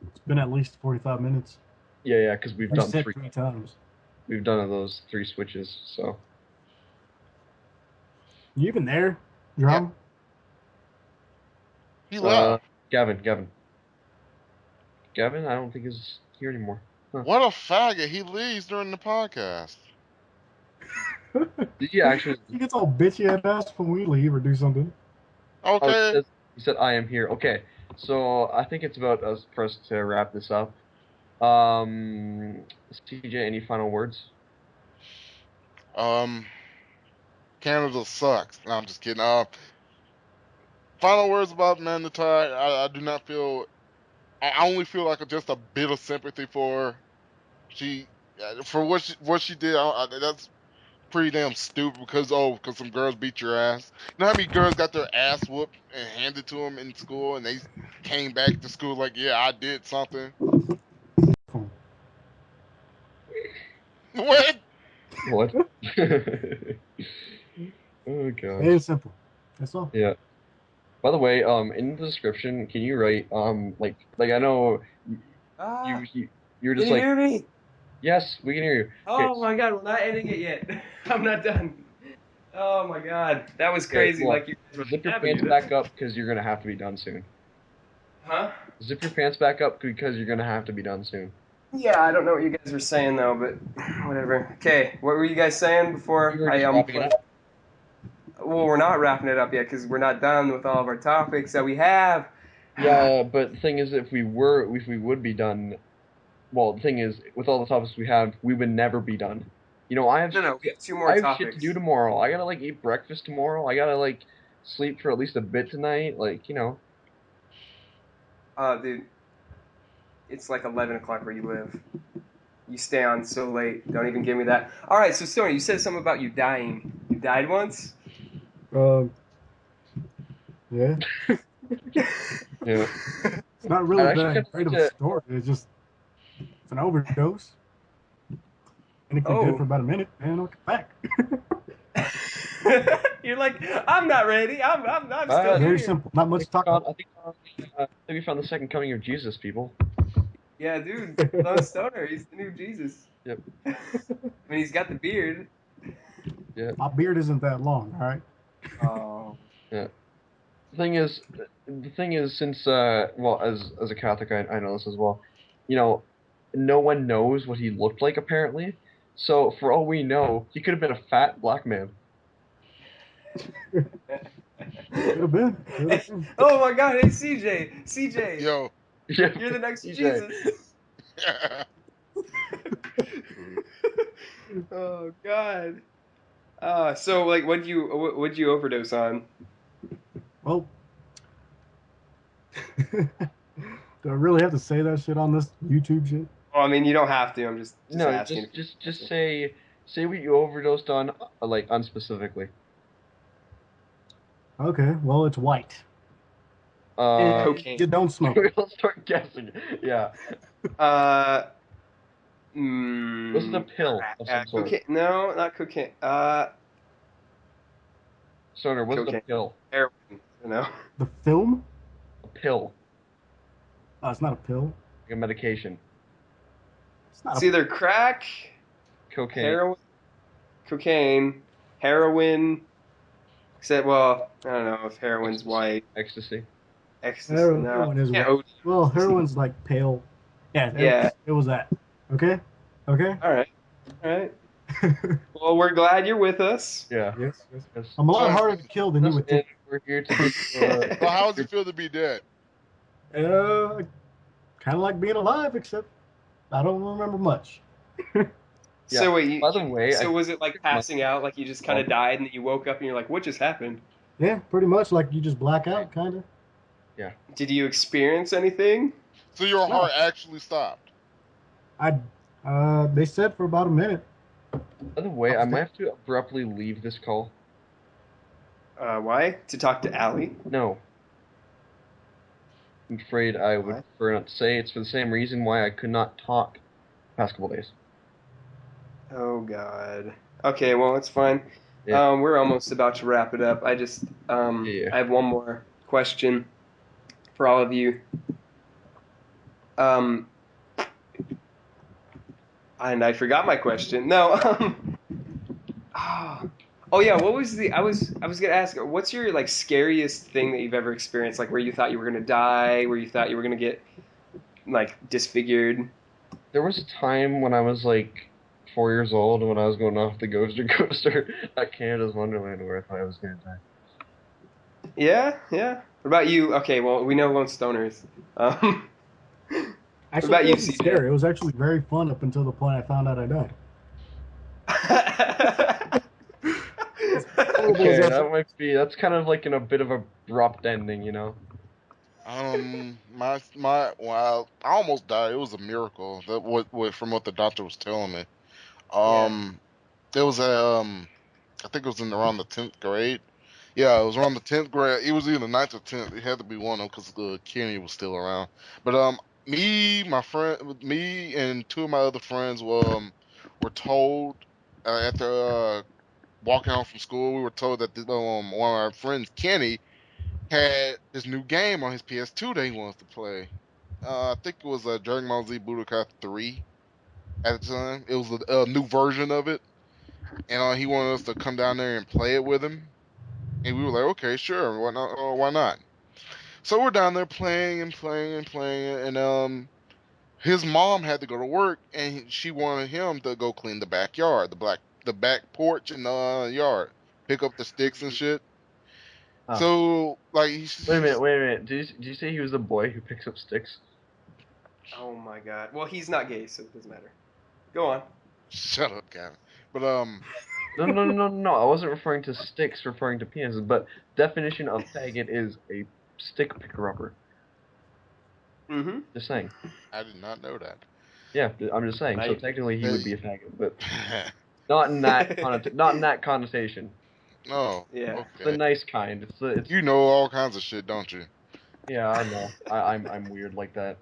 It's been at least 45 minutes. Yeah, because we've I done said three. 3 times. We've done those 3 switches, so. You even there, Yeah, Drama? he Uh, left. Gavin, I don't think is here anymore. Huh. What a faggot. He leaves during the podcast. Did you actually? He gets all bitchy at us when we leave or do something. Oh, Okay. he said I am here. Okay, so I think it's about us for us to wrap this up. Um, CJ, any final words? Um, Canada sucks. No, I'm just kidding. Final words about Manitoy. I do not feel. I only feel like just a bit of sympathy for her. She for what she did, that's pretty damn stupid because some girls beat your ass. You know how many girls got their ass whooped and handed to them in school, and they came back to school like, yeah, I did something. What? What? Oh gosh. Very simple. That's all. Yeah. By the way, in the description, can you write like I know Ah, you're can just you like, hear me? yes, we can hear you. Okay, Oh my God, we're not ending it yet. I'm not done. Oh my God, that was okay, crazy. well, Like you guys were zip your having pants it. back up because you're gonna have to be done soon. Huh? Zip your pants back up because you're gonna have to be done soon. Yeah, I don't know what you guys were saying though, but whatever. Okay, what were you guys saying We before were I just wrapping it up. Well, we're not wrapping it up yet because we're not done with all of our topics that we have. Yeah, but the thing is, if we would be done, well, the thing is, with all the topics we have, we would never be done. You know, No, we have two more I have shit to topics. do tomorrow. I gotta like eat breakfast tomorrow. I gotta like sleep for at least a bit tonight. Like, you know. Dude, it's like 11 o'clock where you live. You stay on so late. Don't even give me that. All right, so Stony, you said something about you dying. You died once? Yeah. Yeah. It's not I'd really actually that kind of great like of a to. story. It's an overdose. Anything good Oh. for about a minute, and I'll get back. You're like, I'm not ready. I'm still Very here. simple. Not much to talk about. I think we found the second coming of Jesus, people. Yeah, dude. Lonestoner. He's the new Jesus. Yep. I mean, he's got the beard. Yeah. My beard isn't that long, all right? Oh. Yeah. The thing is, since well, as a Catholic, I know this as well. You know, no one knows what he looked like apparently. So for all we know, he could have been a fat black man. Could have been. Could have been. Oh my God! Hey, CJ, Yo. Yeah. you're the next TJ. Jesus. Oh God. So like, what'd you overdose on? Well, do I really have to say that shit on this YouTube shit? Well, I mean, you don't have to. I'm just No, asking. just say what you overdosed on, like unspecifically. Okay, well, it's white. And Cocaine. you don't smoke. We'll start guessing. Yeah. Uh, Was it a pill of some sort? cocaine. No, not cocaine. Stoner, was it a Cocaine. pill? Heroin. No. The film? A pill. Oh, it's not a pill. Like a medication. It's not It's a either crack, Cocaine. heroin, cocaine, heroin. Except, well, I don't know if heroin's Ecstasy. white. Ecstasy. Ecstasy. No. heroin is Yeah, white. OD. Well, heroin's like pale. Yeah, Yeah. it was that. Okay? Okay? All right. All right. Well, we're glad you're with us. Yeah. Yes. Yes. I'm a lot So- harder to kill than you would And think. we're here to do, So how does it feel to be dead? Kind of like being alive, except I don't remember much. Yeah. So wait, By the way, so I- was it like passing out, like you just kind of died and then you woke up and you're like, what just happened? Yeah, pretty much like you just black out, kind of. Did you experience anything? So your heart actually stopped. They said for about a minute. by the way, I might have to abruptly leave this call. Why? To talk to Allie? No. I'm afraid I would What? prefer not to say. It's for the same reason why I could not talk the past couple days. Oh God. Okay, well it's fine. Yeah. We're almost about to wrap it up. I just Yeah. I have one more question for all of you. And I forgot my question. No. Oh yeah, what was I was gonna ask, what's your like scariest thing that you've ever experienced? Like where you thought you were gonna die, where you thought you were gonna get like disfigured? There was a time when I was like 4 years old when I was going off the Ghoster Coaster at Canada's Wonderland where I thought I was gonna die. Yeah, yeah. What about you? Okay, well we know Lone Stoners. Actually, about it you, wasn't CJ? scary. It was actually very fun up until the point I found out I died. Okay. Okay, that's kind of like in a bit of a abrupt ending, you know? Well, I almost died. It was a miracle. That what from what the doctor was telling me. Yeah. It was I think it was in around the 10th grade. Yeah, it was around the 10th grade. It was either the ninth or 10th. It had to be one of them because Kenny was still around. But me and two of my other friends were told after walking home from school, we were told that one of our friends, Kenny, had this new game on his PS2 that he wants to play. I think it was Dragon Ball Z Budokai 3 at the time. It was a new version of it, and he wanted us to come down there and play it with him. And we were like, okay, sure, why not? Why not? So we're down there playing and playing and playing, and his mom had to go to work, and she wanted him to go clean the backyard, the back porch and the yard, pick up the sticks and shit. Huh. So like, Wait a minute, wait a minute. Did you say he was a boy who picks up sticks? Oh my god. Well, he's not gay, so it doesn't matter. Go on. shut up, Gavin. But No. I wasn't referring to sticks, referring to penises. But definition of faggot is a stick picker upper. Mm-hmm. Just saying. I did not know that. Yeah, I'm just saying. So Right. technically, he would be a They- faggot, but not in that not in that connotation. oh, Yeah. The okay. nice kind. It's You know all kinds of shit, don't you? yeah. I know. I'm weird like that.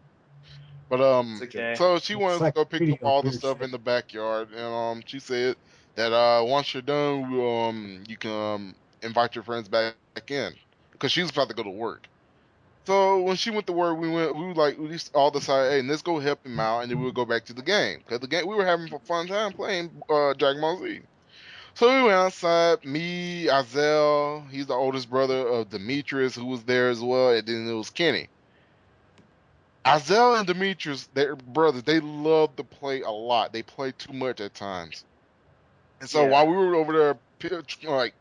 But It's okay. so she wanted us to go pick up Encyclopedia all the weird stuff shit. in the backyard, and she said that once you're done, you can invite your friends back in because she was about to go to work. So when she went to work, we just all decided, hey, let's go help him out, and then we'll go back to the game because the game we were having a fun time playing Dragon Ball Z. So we went outside. Me, Azel, he's the oldest brother of Demetrius, who was there as well, and then it was Kenny. Azel and Demetrius, they're brothers. They love to play a lot. They play too much at times. And so Yeah. while we were over there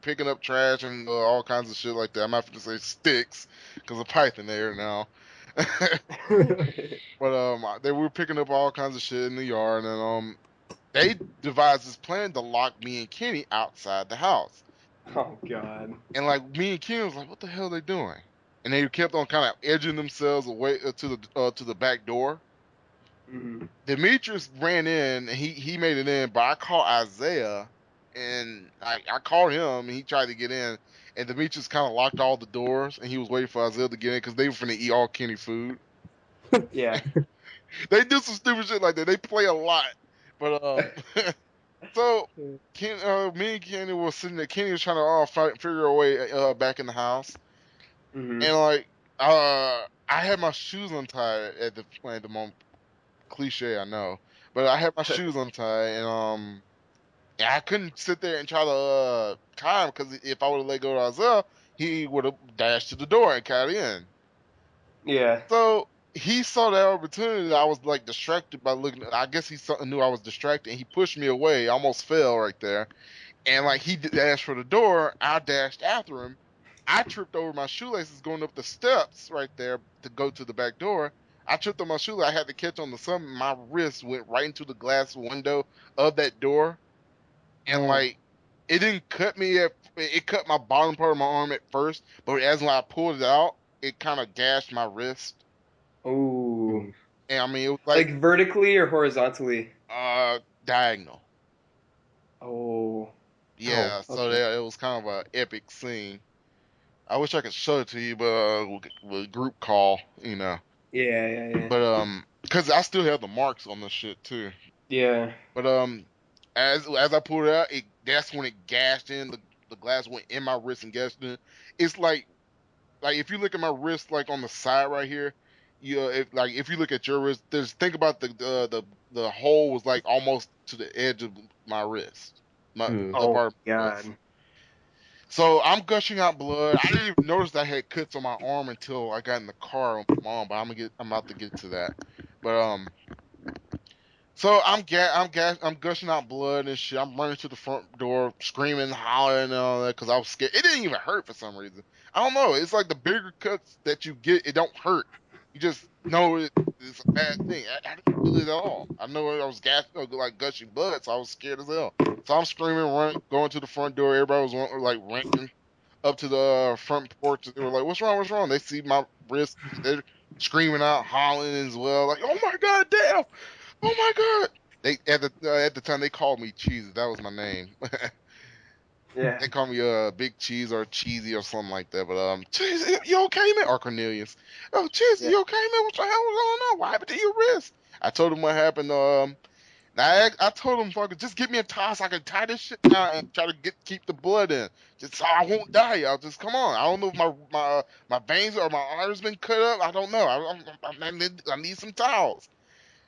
picking up trash and all kinds of shit like that, I'm not going to say sticks because of Pythnator now. But they were picking up all kinds of shit in the yard, and they devised this plan to lock me and Kenny outside the house. Oh god. And like me and Kenny was like, "What the hell are they doing?" And they kept on kind of edging themselves away to the back door. Mm-hmm. Demetrius ran in, and he made it in, but I called Isaiah, and I called him, and he tried to get in, and Demetrius kind of locked all the doors, and he was waiting for Isaiah to get in because they were finna eat all Kenny food. Yeah. They do some stupid shit like that. They play a lot, but so me and Kenny was sitting there. Kenny was trying to figure a way back in the house, Mm-hmm. and like I had my shoes untied at the moment. Cliche, I know, but I had my shoes untied, and I couldn't sit there and try to tie him because if I would have let go of Isaiah, he would have dashed to the door and got in. Yeah. So he saw that opportunity. That I was like distracted by looking. I guess knew I was distracted. And he pushed me away. I almost fell right there. And like he dashed for the door, I dashed after him. I tripped over my shoelaces going up the steps right there to go to the back door. I tripped on my shoelace. I had to catch on to something. My wrist went right into the glass window of that door, and Oh. like it didn't cut me. It cut my bottom part of my arm at first, but as when I pulled it out, it kind of gashed my wrist. Ooh. Oof. And I mean, it was Like like vertically or horizontally? diagonal. Oh. Oh. Yeah, so Okay. that it was kind of a epic scene. I wish I could show it to you, but with group call, Yeah. Yeah. Yeah. But because I still have the marks on the shit too. Yeah. But as I pulled it out, that's when it gashed in. The glass went in my wrist and gashed in. It's like if you look at my wrist, like on the side right here, if you look at your wrist, think about the hole was like almost to the edge of my wrist, Ooh. the Oh part of my wrist. god. So I'm gushing out blood. I didn't even notice I had cuts on my arm until I got in the car with my mom. But I'm about to get to that. But so I'm gushing out blood and shit. I'm running to the front door, screaming, hollering, and all that because I was scared. It didn't even hurt for some reason. I don't know. It's like the bigger cuts that you get, it don't hurt. You just know it's a bad thing. I didn't feel it at all. I know I was like gushing blood, so I was scared as hell. So I'm screaming, running, going to the front door. Everybody was like running. up to the front porch. They were like, "What's wrong? What's wrong?" They see my wrist. They're screaming out, hollering as well, like, "Oh my god, damn! Oh my god!" They at the time they called me Cheesy. That was my name. Yeah. They call me Big Cheese or Cheesy or something like that. But Cheesy, you okay, man? Or Cornelius. Oh, Cheesy, Yeah. you okay, man? What the hell was going on? What happened to your wrist? I told him what happened. I told him, fucker, just get me a towel so I can tie this shit down and try to keep the blood in, just so I won't die. Y'all, just come on. I don't know if my veins or my arms been cut up. I don't know. I need some towels.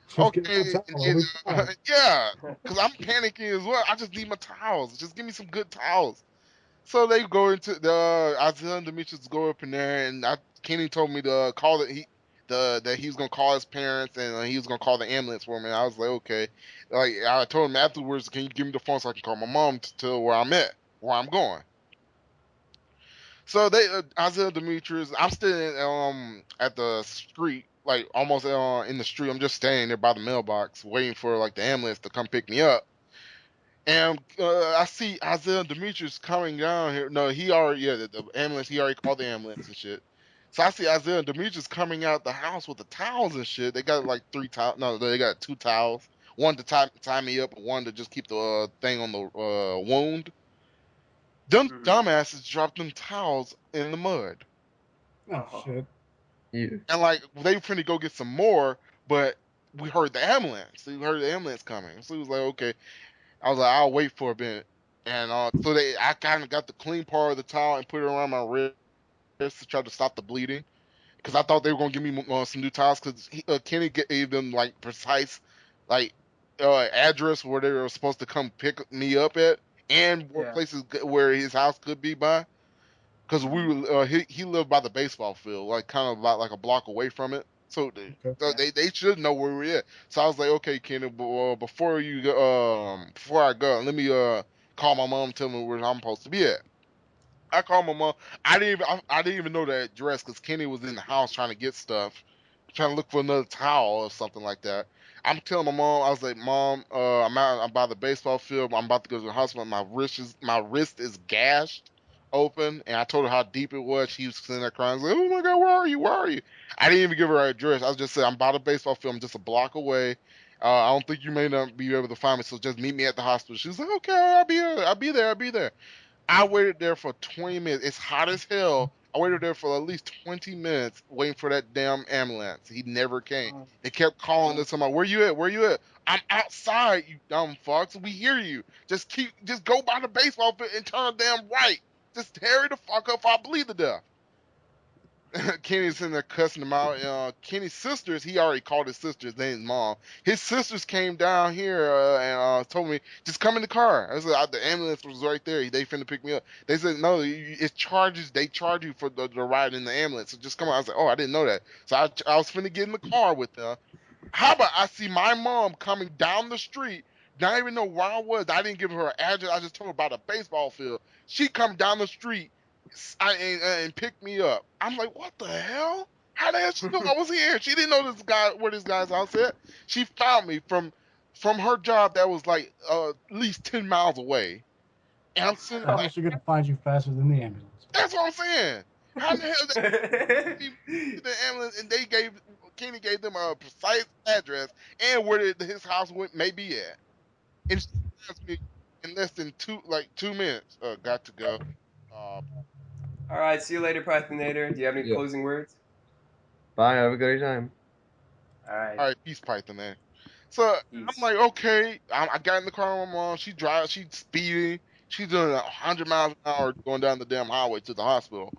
Just get my Okay, towel. I'll be fine. yeah, because I'm panicking as well. I just need my towels. Just give me some good towels. So they go into the Isaiah and Demetrius go up in there, and Kenny told me to call that he was gonna call his parents and he was gonna call the ambulance for me. And I was like, okay. Like I told him afterwards, can you give me the phone so I can call my mom to tell where I'm at, where I'm going. So they Isaiah Demetrius, I'm standing at the street, like almost in the street. I'm just standing there by the mailbox, waiting for like the ambulance to come pick me up. And I see Isaiah Demetrius coming down here. No, he already, yeah, the ambulance, he already called the ambulance and shit. So I see Isaiah Demetrius coming out the house with the towels and shit. They got like 3 towels. No, they got 2 towels. One to tie me up and one to just keep the thing on the wound. Them Mhm. dumbasses dropped them towels in the mud. Oh Oh. shit. You. And like, they finna go get some more, but we heard the ambulance. We heard the ambulance coming. So he was like, okay. I was like, I'll wait for a bit. And so I kind of got the clean part of the towel and put it around my wrist to try to stop the bleeding. Because I thought they were gonna give me some new towels. Because Kenny gave them like precise, like address where they were supposed to come pick me up at, and where Yeah. places where his house could be by. Because we Mhm. were he lived by the baseball field, like kind of about like a block away from it. So Okay. Yeah. they should know where we're at. So I was like, okay, Kenny, before you go, before I go, let me call my mom, tell me where I'm supposed to be at. I called my mom. I didn't even know the address because Kenny was in the house trying to get stuff, trying to look for another towel or something like that. I'm telling my mom, I was like, Mom, I'm by the baseball field. I'm about to go to the hospital. My wrist is gashed open, and I told her how deep it was. She was sitting there crying. I was like, oh my God, where are you? Where are you? I didn't even give her address. I just said I'm by the baseball field. I'm just a block away. I don't think you may not be able to find me, so just meet me at the hospital. She was like, okay, I'll be here. I'll be there. I'll be there. I waited there for 20 minutes. It's hot as hell. I waited there for at least 20 minutes waiting for that damn ambulance. He never came. Oh. They kept calling us. I'm like, where you at? Where you at? I'm outside, you dumb fucks. We hear you. Just go by the baseball field and turn damn right. Just hurry the fuck up. I bleed to death. Kenny's in there cussing him out. Kenny's sisters, he already called his sisters, then his mom. His sisters came down here and told me, just come in the car. I said, the ambulance was right there. They finna pick me up. They said, no, it charges. They charge you for the ride in the ambulance. So just come on. I was like, oh, I didn't know that. So I was finna get in the car with them. How about I see my mom coming down the street, not even know where I was. I didn't give her an address. I just told her about a baseball field. She come down the street and picked me up. I'm like, what the hell? How the hell she knew I was here? She didn't know where this guy's house at. She found me from her job that was like at least 10 miles away. And I'm sitting How like, is she gonna find you faster than the ambulance? that's what I'm saying. How the hell they to the ambulance and Kenny gave them a precise address and where his house may be at. And she asked me in less than 2 minutes. Got to go. Uh, All right. See you later, Pythnator. Do you have any Yeah. closing words? Bye. Have a great time. All right. all right, peace, Python, man. So I'm Peace. like, okay. I got in the car with my mom. She drives. She's speeding. She's doing 100 miles an hour going down the damn highway to the hospital.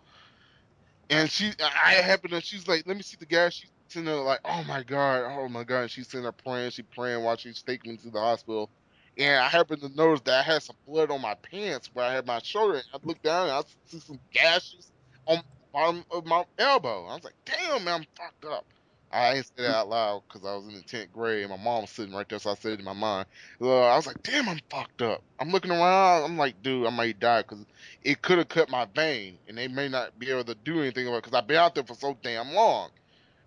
And I happened to, she's like, let me see the gas. She's sitting there like, oh my God, oh my God. And she's sitting there praying. She's praying while she's taking me to the hospital. And I happened to notice that I had some blood on my pants where I had my shoulder. I looked down and I see some gashes on the bottom of my elbow. I was like, damn, man, I'm fucked up. I ain't say that out loud because I was in the 10th grade and my mom was sitting right there. So I said it in my mind. I was like, damn, I'm fucked up. I'm looking around. I'm like, dude, I might die because it could have cut my vein, and they may not be able to do anything about it because I've been out there for so damn long.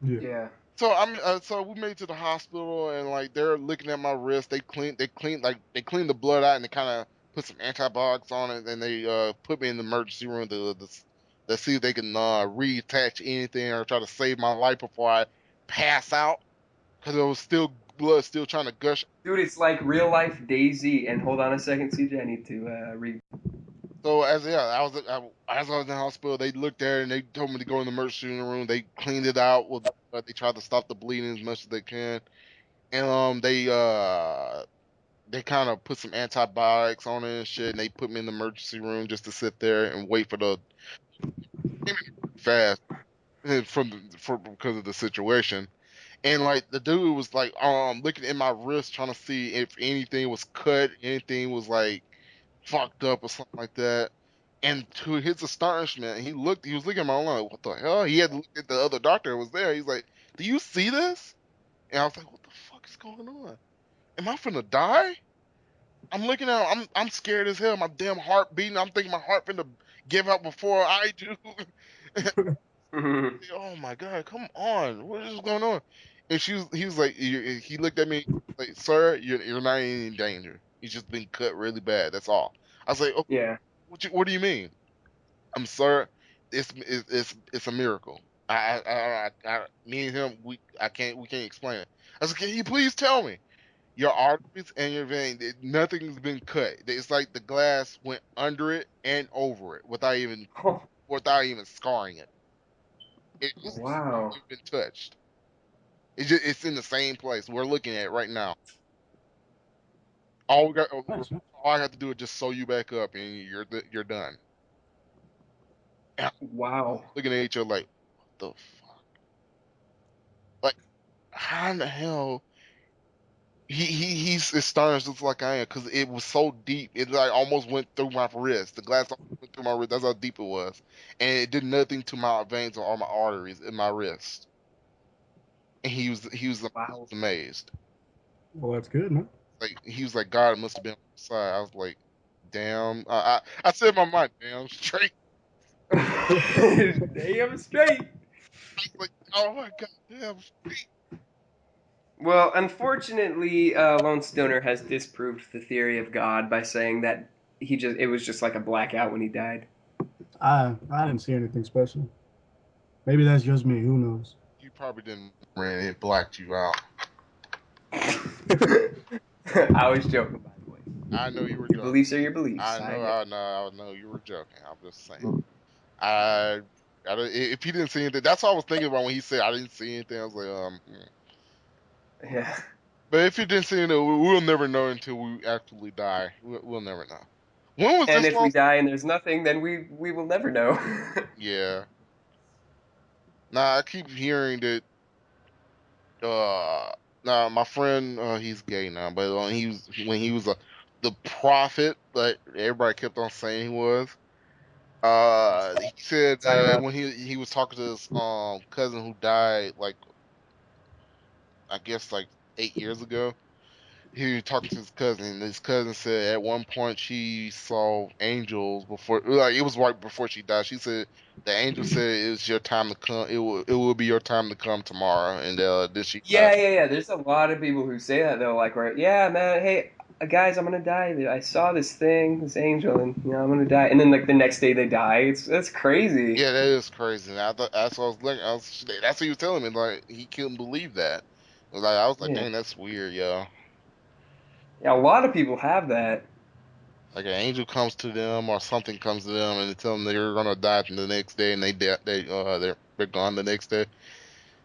Yeah. Yeah. So we made it to the hospital, and like they're looking at my wrist. They clean the blood out, and they kind of put some antibiotics on it, and they put me in the emergency room to see if they can reattach anything or try to save my life before I pass out because it was still blood still trying to gush. Dude, it's like real life Daisy. And hold on a second, CJ, I need to read. So as I was in the hospital, they looked at it and they told me to go in the emergency room. They cleaned it out. They tried to stop the bleeding as much as they can, and they kind of put some antibiotics on it and shit, and they put me in the emergency room just to sit there and wait for the fast for because of the situation. And like the dude was like looking at my wrist trying to see if anything was cut, anything was like fucked up or something like that. And to his astonishment, he was looking at my line, like, what the hell? He had looked at the other doctor who was there. He's like, do you see this? And I was like, what the fuck is going on? Am I finna die? I'm looking at I'm scared as hell. My damn heart beating. I'm thinking my heart finna give out before I do. Oh my god, come on. What is going on? And he was like, he looked at me like, sir, you're not in any danger. He's just been cut really bad. That's all. I was like, oh, Yeah. what do you mean? I'm sir, it's a miracle. Me and him, we can't explain it. I was like, can you please tell me? Your arteries and your vein, nothing's been cut. It's like the glass went under it and over it without even scarring it. It's Wow. even been touched. It's in the same place. We're looking at it right now. All we got, all Nice, man. I have to do is just sew you back up, and you're done. And Wow. looking at each other like, what the fuck? Like, how in the hell? He's as stunned just like I am because it was so deep. It like almost went through my wrist. The glass almost went through my wrist. That's how deep it was, and it did nothing to my veins or my arteries in my wrist. And he was Wow. amazed. Well, that's good, man. Like he was like, God, it must have been on the side. I was like, damn. I said in my mind, damn straight. Damn straight. Like, oh my god, damn straight. Well, unfortunately, Lonestoner has disproved the theory of God by saying that it was just like a blackout when he died. I didn't see anything special. Maybe that's just me. Who knows? You probably didn't ran it blacked you out. I was joking, by the way. I know you were Your joking. beliefs are your beliefs. I know you were joking. I'm just saying. I, if he didn't see anything, that's what I was thinking about when he said I didn't see anything. I was like, Yeah. But if you didn't see anything, we'll never know until we actually die. We'll never know. When was And this if we lost? die and there's nothing, then we will never know. Yeah. Nah, I keep hearing that. Nah, my friend, he's gay now, but when he was the prophet, like everybody kept on saying he was. He said Sorry, when he was talking to his cousin who died like I guess like 8 years ago. He was talking to his cousin, and his cousin said at one point she saw angels before, like it was right before she died. She said the angel said it's your time to come. It will be your time to come tomorrow, and then she died. yeah. There's a lot of people who say that though. Like, right? Yeah, man. Hey, guys, I'm gonna die. I saw this thing, this angel, and I'm gonna die. And then like the next day they die. That's crazy. Yeah, that is crazy. And I thought that's what I was looking. That's what he was telling me. Like he couldn't believe that. I was like, Yeah. dang, that's weird, yo. Yeah, a lot of people have that. Like an angel comes to them or something comes to them and they tell them they're gonna die the next day, and they're gone the next day.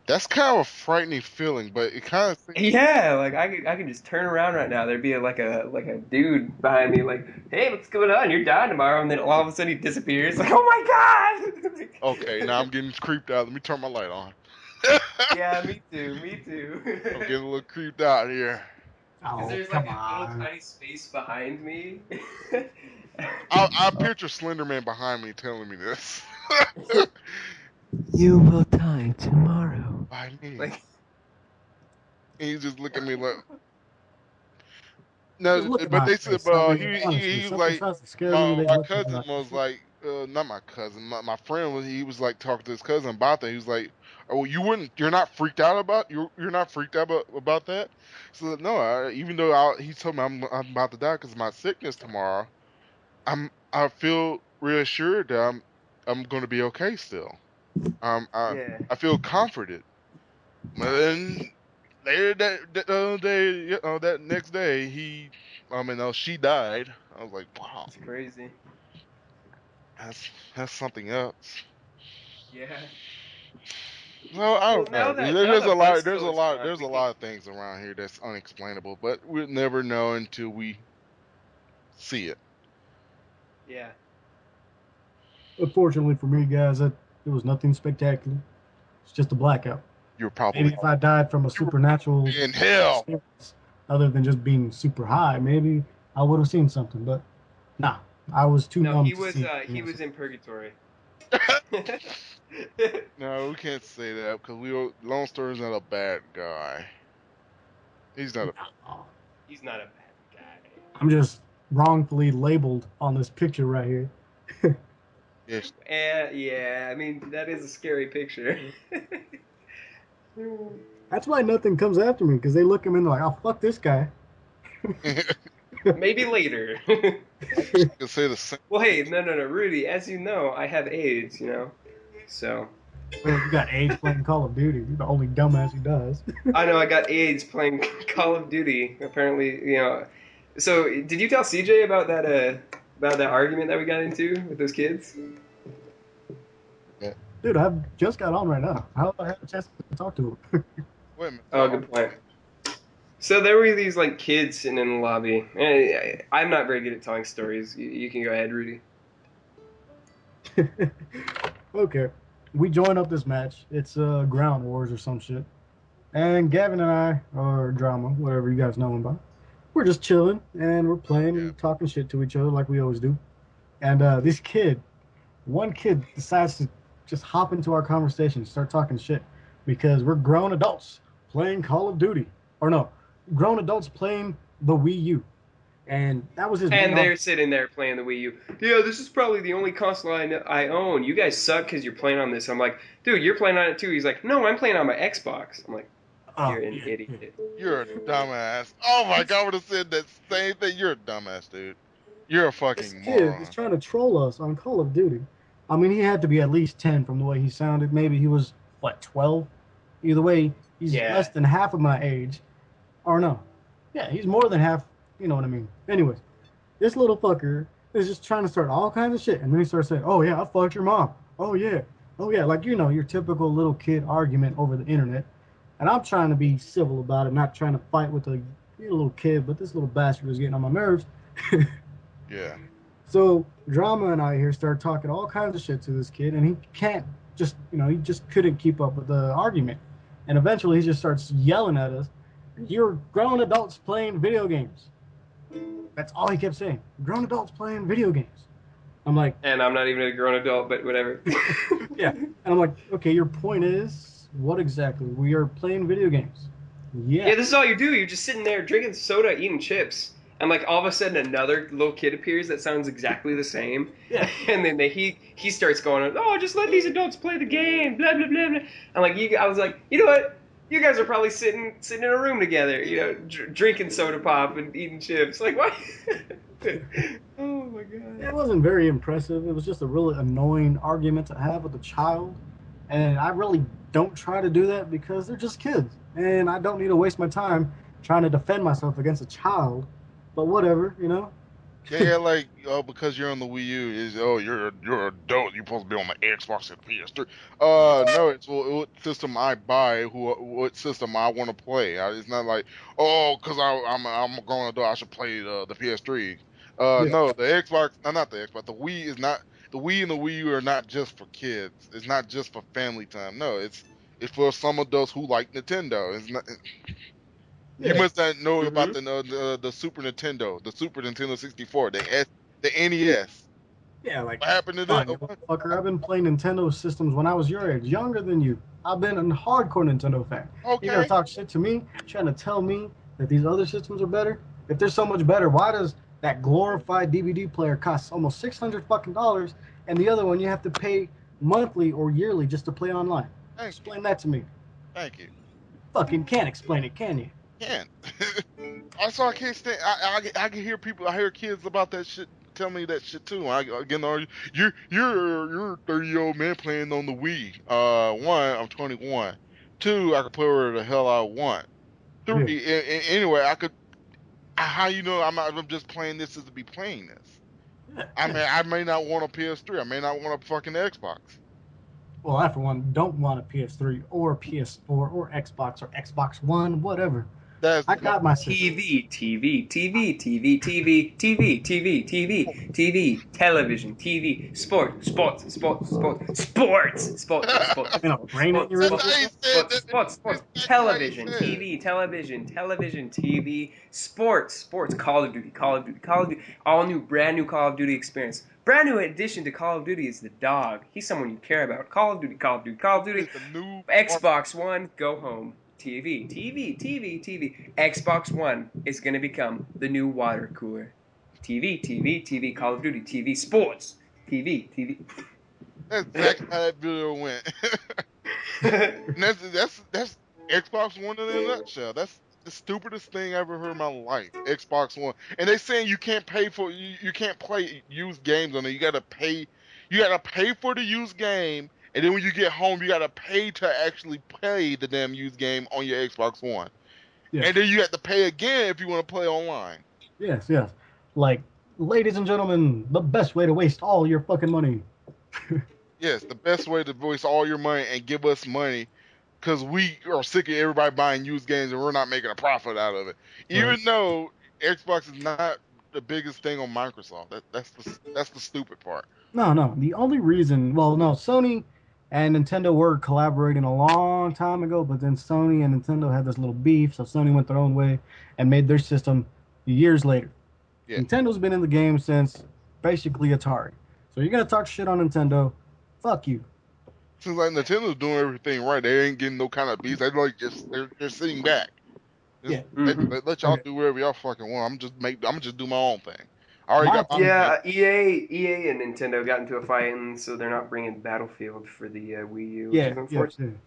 That's kind of a frightening feeling, but it kind of Yeah, like I could just turn around right now. There'd be like a dude behind me, like, hey, what's going on? You're dying tomorrow, and then all of a sudden he disappears. Like, oh my okay. Now god! I'm getting creeped out. Let me turn my light on. Yeah, me too, me too. I'm getting a little creeped out here. Because Oh, there's like come a little on. tiny space behind me. I picture Slender Man behind me telling me this. You will die tomorrow. By me. Like, And he just look at me like, Just no, look at but my they said, face. I mean, honestly, he was something like, tries to scare me. They my look at me cousin like, was like, not my cousin, my friend he was like talking to his cousin about that. He was like, oh, you're not freaked out you're not freaked out about that. So no, even though he told me I'm about to die because of my sickness tomorrow. I feel reassured that I'm going to be okay still. Yeah. I feel comforted. But then later that other day, that next day, she died. I was like, wow, It's crazy. that's something else. Yeah. Well, I Well, don't know. now There's a that lot. Bristol is fucked, There's a we can't. lot of things around here that's unexplainable, but we'll never know until we see it. Yeah. Unfortunately for me, guys, it was nothing spectacular. It's just a blackout. You're Maybe probably if I died from a supernatural in hell. experience, other than just being super high, maybe I would have seen something. But nah, I was too No, numb to see he anything else. was in purgatory. No, we can't say that because Lonestoner's not a bad guy. He's not a. Nah, He's not a bad guy. I'm just wrongfully labeled on this picture right here. Yes. Yeah, I mean that is a scary picture. That's why nothing comes after me because they look at me and they're like, "Oh fuck this guy." Maybe later. You can say the same. Well, hey, no, Rudy. As you know, I have AIDS. So Well, you got AIDS playing Call of Duty. You're the only dumbass who does. I know I got AIDS playing Call of Duty. Apparently. So did you tell CJ about that argument that we got into with those kids? Yeah. Dude, I've just got on right now. How have I had a chance to talk to him? Wait a minute. Oh, good point. So there were these like kids sitting in the lobby. I'm not very good at telling stories. You can go ahead, Rudy. Okay. We join up this match. It's Ground Wars or some shit. And Gavin and I, or Drama, whatever you guys know him by, we're just chilling and we're playing Yeah. and talking shit to each other like we always do. And one kid decides to just hop into our conversation and start talking shit because we're grown adults playing Call of Duty. Or no, grown adults playing the Wii U. And that was his main And they're argument. sitting there playing the Wii U. Yeah, this is probably the only console I own. You guys suck because you're playing on this. I'm like, dude, you're playing on it too. He's like, no, I'm playing on my Xbox. I'm like, Oh, you're an yeah, yeah. idiot. You're a dumbass. Oh my God, I would have said that same thing. You're a dumbass, dude. You're a This fucking kid is moron. trying to troll us on Call of Duty. I mean, he had to be at least 10 from the way he sounded. Maybe he was, what, 12? Either way, he's Yeah. less than half of my age. Or no. Yeah, he's more than half. You know what I mean. Anyways, this little fucker is just trying to start all kinds of shit. And then he starts saying, oh, yeah, I fucked your mom. Oh, yeah. Oh, yeah. Like, your typical little kid argument over the internet. And I'm trying to be civil about it, not trying to fight with a little kid, but this little bastard is getting on my nerves. Yeah. So Drama and I here start talking all kinds of shit to this kid, and he can't he just couldn't keep up with the argument. And eventually he just starts yelling at us, "You're grown adults playing video games." That's all he kept saying. Grown adults playing video games. I'm like, And I'm not even a grown adult, but whatever. yeah. And I'm like, okay, your point is what exactly? We are playing video games. Yeah. Yeah, this is all you do. You're just sitting there drinking soda, eating chips, and like all of a sudden another little kid appears that sounds exactly the same. Yeah. And then he starts going, oh, just let these adults play the game, blah blah blah blah. And like I was like, you know what? You guys are probably sitting in a room together, drinking soda pop and eating chips. Like what? Oh my god. It wasn't very impressive. It was just a really annoying argument to have with a child. And I really don't try to do that because they're just kids. And I don't need to waste my time trying to defend myself against a child. But whatever, Yeah, like because you're on the Wii U is you're an adult. You're supposed to be on the Xbox and PS3. No, it's what system I buy, what system I want to play. It's not like because I'm a grown adult, I should play the PS3. Yeah. No, the Xbox, no, not the Xbox. The Wii is not the Wii and the Wii U are not just for kids. It's not just for family time. No, it's for some adults who like Nintendo. It's not. You Yeah. must not know about Mm-hmm. the Super Nintendo, the Super Nintendo 64, the NES. Yeah, like, What happened to come them? on, you motherfucker. I've been playing Nintendo systems when I was your age, younger than you. I've been a hardcore Nintendo fan. You gotta Okay. talk shit to me, trying to tell me that these other systems are better. If they're so much better, why does that glorified DVD player cost almost $600 and the other one you have to pay monthly or yearly just to play online? Thank you. Explain that to me. Thank you. Fucking can't explain it, can you? Can't. I can't stand. I can hear people. I hear kids about that shit tell me that shit too. Again, you're a 30-year-old man playing on the Wii. One, I'm 21. Two, I can play whatever the hell I want. Yeah. Three, anyway, I could. How you know I'm just playing this as to be playing this? Yeah, I yeah. mean, I may not want a PS3. I may not want a fucking Xbox. Well, I for one don't want a PS3 or PS4 or Xbox or Xbox One, whatever. That's I got my system. TV, television, TV, sports, You know, brain in your that's ear. how he said that. sports, Exactly how he television, said. TV, sports, Call of Duty, all new, brand new Call of Duty experience. Brand new addition to Call of Duty is the dog. He's someone you care about. Call of Duty, It's the new Xbox One, go home. TV. Xbox One is going to become the new water cooler. TV, Call of Duty, TV, sports, TV. That's exactly how that video went. And that's Xbox One in a nutshell. That's the stupidest thing I ever heard in my life. Xbox One, and they saying you can't pay for you can't play used games on it. You gotta pay. You gotta pay for the used game, and then when you get home, you gotta pay to actually play the damn used game on your Xbox One. Yeah. And then you have to pay again if you want to play online. Yes, yes. Like, ladies and gentlemen, the best way to waste all your fucking money. Yes, the best way to voice all your money and give us money, because we are sick of everybody buying used games and we're not making a profit out of it. Even Right. though Xbox is not the biggest thing on Microsoft, that's the stupid part. No. The only reason, well, no, Sony and Nintendo were collaborating a long time ago, but then Sony and Nintendo had this little beef, so Sony went their own way and made their system years later. Yeah. Nintendo's been in the game since basically Atari. So you're gonna talk shit on Nintendo, fuck you. Seems like Nintendo's doing everything right. They ain't getting no kind of beats. They're sitting back. Just Yeah. let y'all Okay. do whatever y'all fucking want. I'm just do my own thing. I already got my Yeah, EA and Nintendo got into a fight, and so they're not bringing Battlefield for the Wii U, which is unfortunate.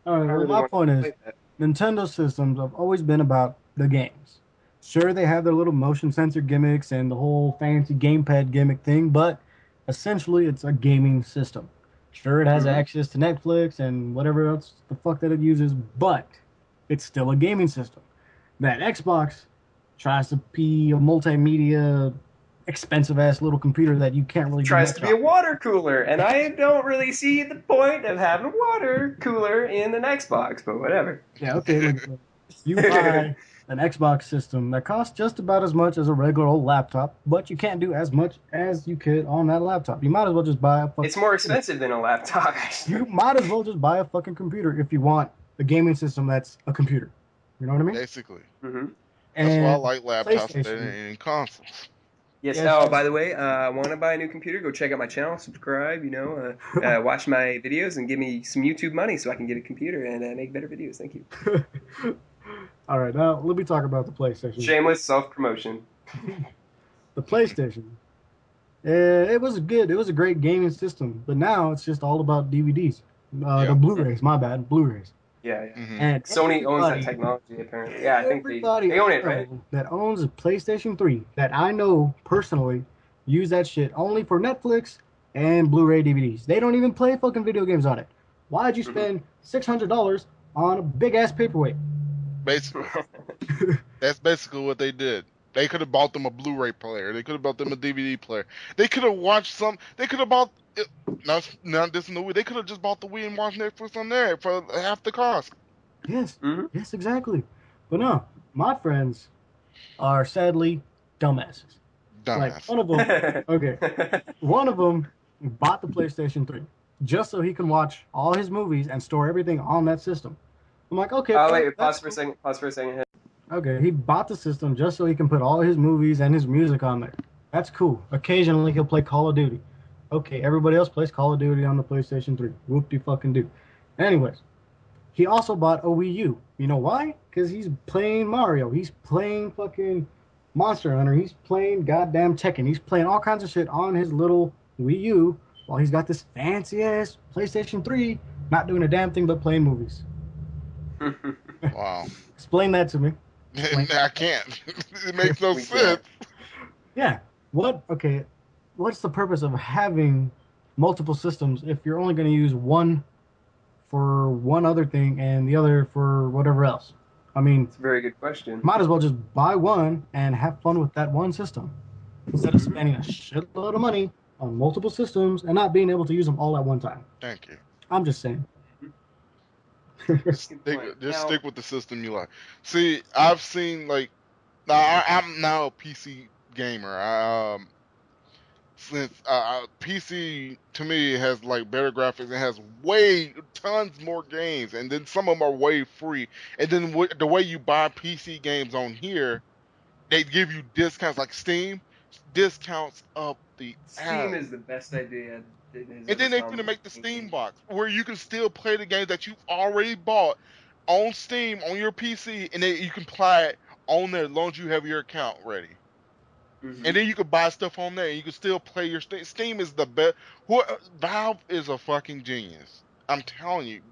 All right, I well, really my want point to is, play that. Nintendo systems have always been about the games. Sure, they have their little motion sensor gimmicks and the whole fancy gamepad gimmick thing, but essentially it's a gaming system. Sure, it has Mhm. access to Netflix and whatever else the fuck that it uses, but it's still a gaming system. That Xbox tries to be a multimedia, expensive ass little computer that you can't really do Tries much to be a on. water cooler, and I don't really see the point of having a water cooler in an Xbox, but whatever. Yeah, okay, look, you buy an Xbox system that costs just about as much as a regular old laptop, but you can't do as much as you could on that laptop. You might as well just buy a fucking It's more expensive than a laptop, actually. You might as well just buy a fucking computer if you want a gaming system that's a computer. You know what I mean? basically. Mm-hmm. That's why I And like laptops PlayStation. and consoles. Yes. Yes. Oh, by the way, want to buy a new computer? Go check out my channel, subscribe. Watch my videos, and give me some YouTube money so I can get a computer and make better videos. Thank you. All right, now let me talk about the PlayStation. Shameless self promotion. The PlayStation. It was good. It was a great gaming system, but now it's just all about DVDs. Yeah. The Blu-rays, my bad, Blu-rays. Yeah. Mhm. And Sony owns that everybody- technology, apparently. Yeah, I think Everybody they own I it, right? know that owns a PlayStation 3 that I know personally use that shit only for Netflix and Blu-ray DVDs. They don't even play fucking video games on it. Why'd you spend $600 on a big ass paperweight? Basically, that's basically what they did. They could have bought them a Blu-ray player. They could have bought them a DVD player. They could have watched some. They could have bought. Not this in the Wii. They could have just bought the Wii and watched Netflix on there for half the cost. Yes, Mhm. yes, exactly. But no, my friends are sadly dumbasses. Like Dumbass. one of them, okay, one of them bought the PlayStation 3 just so he can watch all his movies and store everything on that system. I'm like, okay. Oh, fine, wait, that's pause for a second. Pause for a second. Okay, he bought the system just so he can put all his movies and his music on there. That's cool. Occasionally he'll play Call of Duty. Okay, everybody else plays Call of Duty on the PlayStation 3. Whoop-de-fucking-do. Anyways, he also bought a Wii U. You know why? Because he's playing Mario. He's playing fucking Monster Hunter. He's playing goddamn Tekken. He's playing all kinds of shit on his little Wii U while he's got this fancy-ass PlayStation 3 not doing a damn thing but playing movies. Wow. Explain that to me. I can't. It makes no We sense. Yeah. what's the purpose of having multiple systems if you're only going to use one for one other thing and the other for whatever else? I mean, It's a very good question. might as well just buy one and have fun with that one system instead of Hmm. spending a shitload of money on multiple systems and not being able to use them all at one time. Thank you. I'm just saying. Just Good stick, point. just Now, stick with the system you like. See, I've seen like now I'm now a PC gamer. Since PC to me has like better graphics, it has way tons more games, and then some of them are way free. And then the way you buy PC games on here, they give you discounts like Steam, discounts up the Steam ass. is the best idea that has And ever then they come finna make the from Steam anything. box where you can still play the games that you've already bought on Steam on your PC, and then you can play it on there as long as you have your account ready. And Hmm. then you can buy stuff on there, and you can still play your Steam. Steam is the best. Valve is a fucking genius. I'm telling you,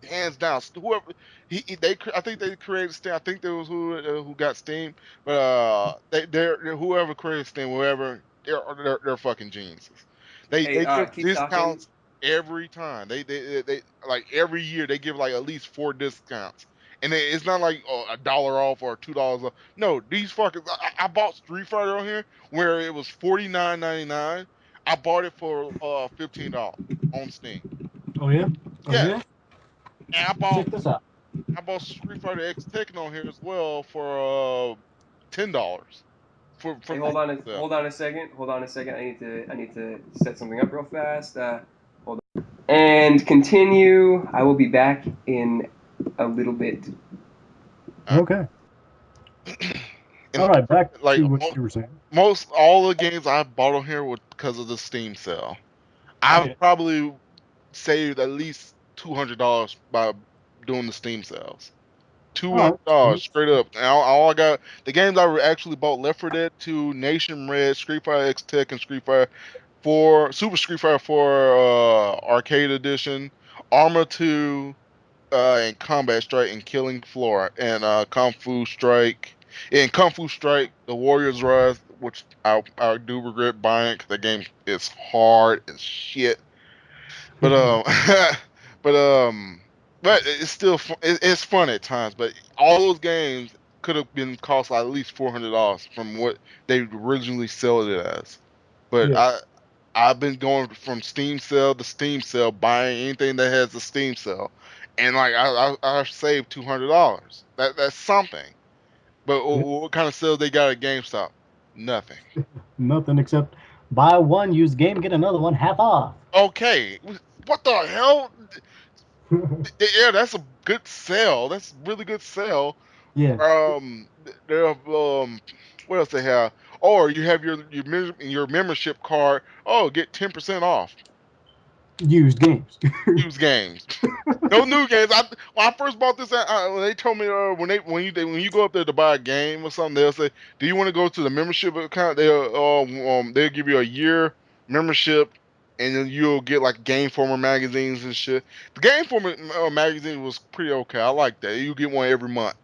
hands down. Whoever I think they created Steam. I think there was who got Steam, but they're whoever created Steam, whoever they're fucking geniuses. Hey, They give keep talking. discounts every time. They like every year they give like at least four discounts, and it's not like $1 off or $2 off. No, these fuckers. I bought Street Fighter on here where it was $49.99. I bought it for $15 on Steam. Oh yeah, oh Yes, yeah. and Check this out. I bought Street Fighter X Tekken on here as well for $10 for Hey, from the sale. hold on a second. Hold on a second. I need to set something up real fast. Hold on. And continue. I will be back in a little bit. Uh, Okay. and All right, back like to what you were saying. most all the games I bought on here were because of the Steam sale. I've Yeah. probably saved at least $200 by doing the Steam sales. Two All hundred right. dollars Sweet. straight up. And all I got the games I actually bought: Left 4 Dead 2, Nation Red, Street Fighter X Tekken, Street Fighter 4, Super Street Fighter 4 Arcade Edition, Armor 2, and Combat Strike and Killing Floor and Kung Fu Strike. In Kung Fu Strike, The Warriors Rise, which I do regret buying because the game is hard as shit. But but but it's still it's fun at times. But all those games could have been cost at least $400 from what they originally sold it as. But Yeah. I've been going from Steam sale to Steam sale, buying anything that has a Steam sale, and like I saved $200. That's something. But Yeah. what kind of sales they got at GameStop? Nothing. Nothing except buy one, use game, get another one half off. Okay, what the hell? Yeah, that's a good sale. That's really good sale. Yeah. There what else they have? Or you have your membership card. Oh, get 10% off. Used games. Used games. No new games. When I first bought this, when they told me when you go up there to buy a game or something, they'll say, "Do you want to go to the membership account?" They'll give you a year membership, and then you'll get like Game Informer magazines and shit. The Game Informer magazine was pretty okay. I like that. You get one every month.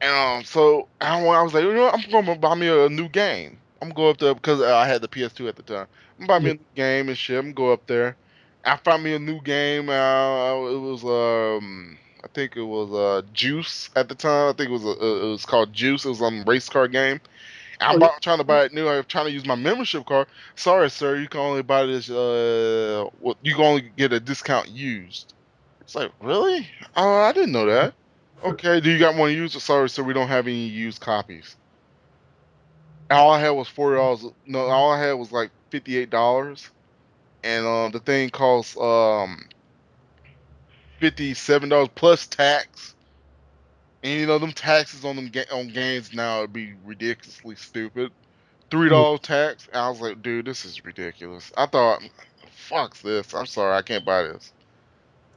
And so I was like, you know what? I'm gonna buy me a new game. I'm gonna go up there because I had the PS2 at the time. I'm gonna buy me Yeah. a new game and shit. I'm gonna go up there. I found me a new game. It was I think it was Juice at the time. I think it was called Juice. It was a race car game. Oh yeah. Trying to buy it new. I'm trying to use my membership card. Sorry, sir, you can only buy this. You can only get a discount used. It's like, really? Oh, I didn't know that. Okay, do you got one used? Sorry, sir, we don't have any used copies. All I had was $40. No, all I had was like $58, and the thing costs $57 plus tax. And you know them taxes on on games now would be ridiculously stupid. Yeah. $3 tax. And I was like, dude, this is ridiculous. I thought, fuck this. I'm sorry, I can't buy this.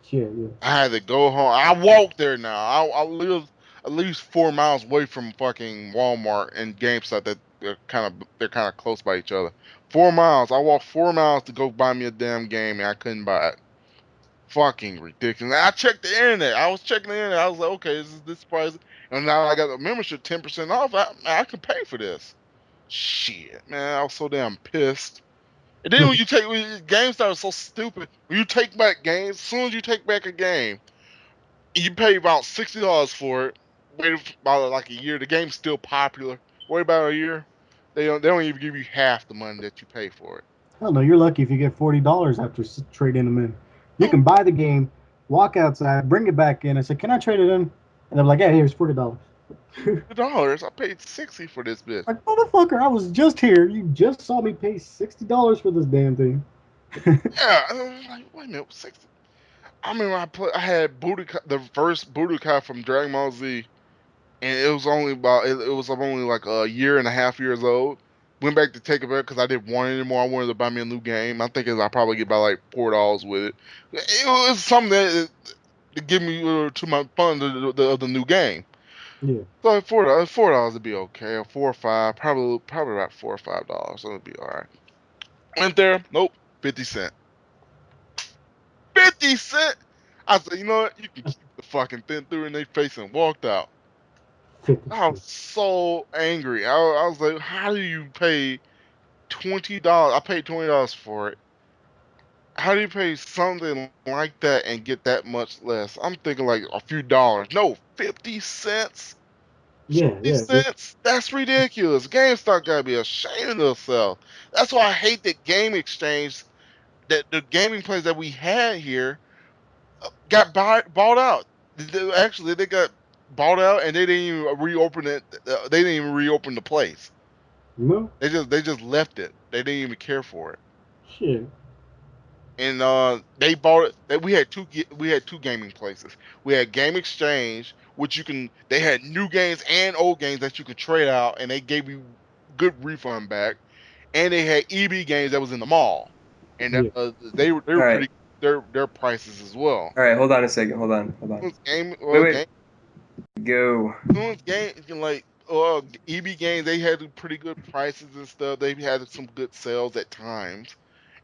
Yeah. Yeah. I had to go home. I walk there now. I live at least 4 miles away from fucking Walmart and GameStop. That they're kind of close by each other. 4 miles. I walked 4 miles to go buy me a damn game, and I couldn't buy it. Fucking ridiculous. I checked the internet. I was checking the internet. I was like, okay, this is this price, and now I got a membership 10% off. I can pay for this. Shit, man, I was so damn pissed. And then when GameStop is so stupid. When you take back games, as soon as you take back a game, you pay about $60 for it. Wait about like a year. The game's still popular. Wait about a year. They don't even give you half the money that you pay for it. Hell no, you're lucky if you get $40 after trading them in. You Oh, can buy the game, walk outside, bring it back in, and say, "Can I trade it in?" And they're like, "Yeah, here's $40." $40. I paid 60 for this bitch. Like, motherfucker, I was just here. You just saw me pay $60 for this damn thing. Yeah, I was like, wait a minute, 60. I remember I had the first Budokai from Dragon Ball Z, and it was only like a year and a half years old. Went back to take it back because I didn't want it anymore. I wanted to buy me a new game. I'm thinking I probably get about like $4 with it. It was something to give me to my fun of the new game. Yeah. So like $4 would be okay, or 4 or 5, probably about $4 or $5. So it'd be all right. Went there, nope, 50 cent. 50 cent. I said, you know what? You can keep the fucking thing through in their face and walked out. 50 I was cents. so angry. I was like, how do you pay $20? I paid $20 for it. How do you pay something like that and get that much less? I'm thinking like a few dollars. No, 50 cents? Yeah, 50 yeah. cents? That's ridiculous. GameStop gotta be ashamed of themselves. That's why I hate that Game Exchange, that the gaming place that we had here got bought out. Actually, they got bought out and they didn't even reopen it. They didn't even reopen the place. No? They just left it. They didn't even care for it. Shit. And they bought it. We had two gaming places. We had Game Exchange, which they had new games and old games that you could trade out, and they gave you good refund back. And they had EB games that was in the mall, and Yeah. they were All right. pretty their prices as well. All right. Hold on a second. Hold on. Hold on. Game Wait. well Wait. game Go. game like EB games, they had pretty good prices and stuff. They had some good sales at times,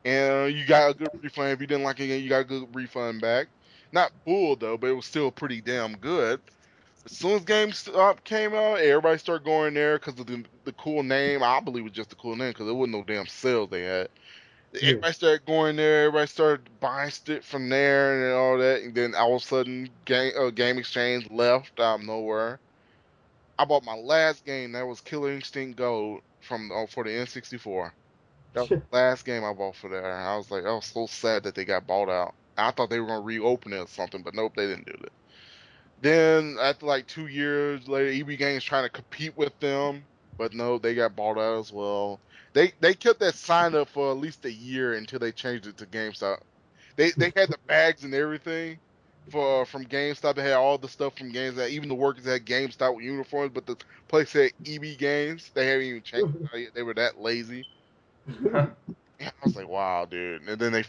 and you got a good refund. If you didn't like it, you got a good refund back. Not full though, but it was still pretty damn good. As soon as GameStop came out, everybody started going there because of the cool name. I believe it was just a cool name because there wasn't no damn sales they had. Yeah. Everybody started going there. Everybody started buying shit from there and all that. And then all of a sudden, Game Exchange left out of nowhere. I bought my last game. That was Killer Instinct Gold for the N64. That was Shit. the last game I bought for there. I was so sad that they got bought out. I thought they were gonna reopen it or something, but nope, they didn't do that. Then after like 2 years later, EB Games trying to compete with them, but no, they got bought out as well. They kept that sign up for at least a year until they changed it to GameStop. They had the bags and everything from GameStop. They had all the stuff from GameStop. Even the workers had GameStop uniforms, but the place said EB Games. They haven't even changed it yet. They were that lazy. Huh. And I was like, wow, dude. And then they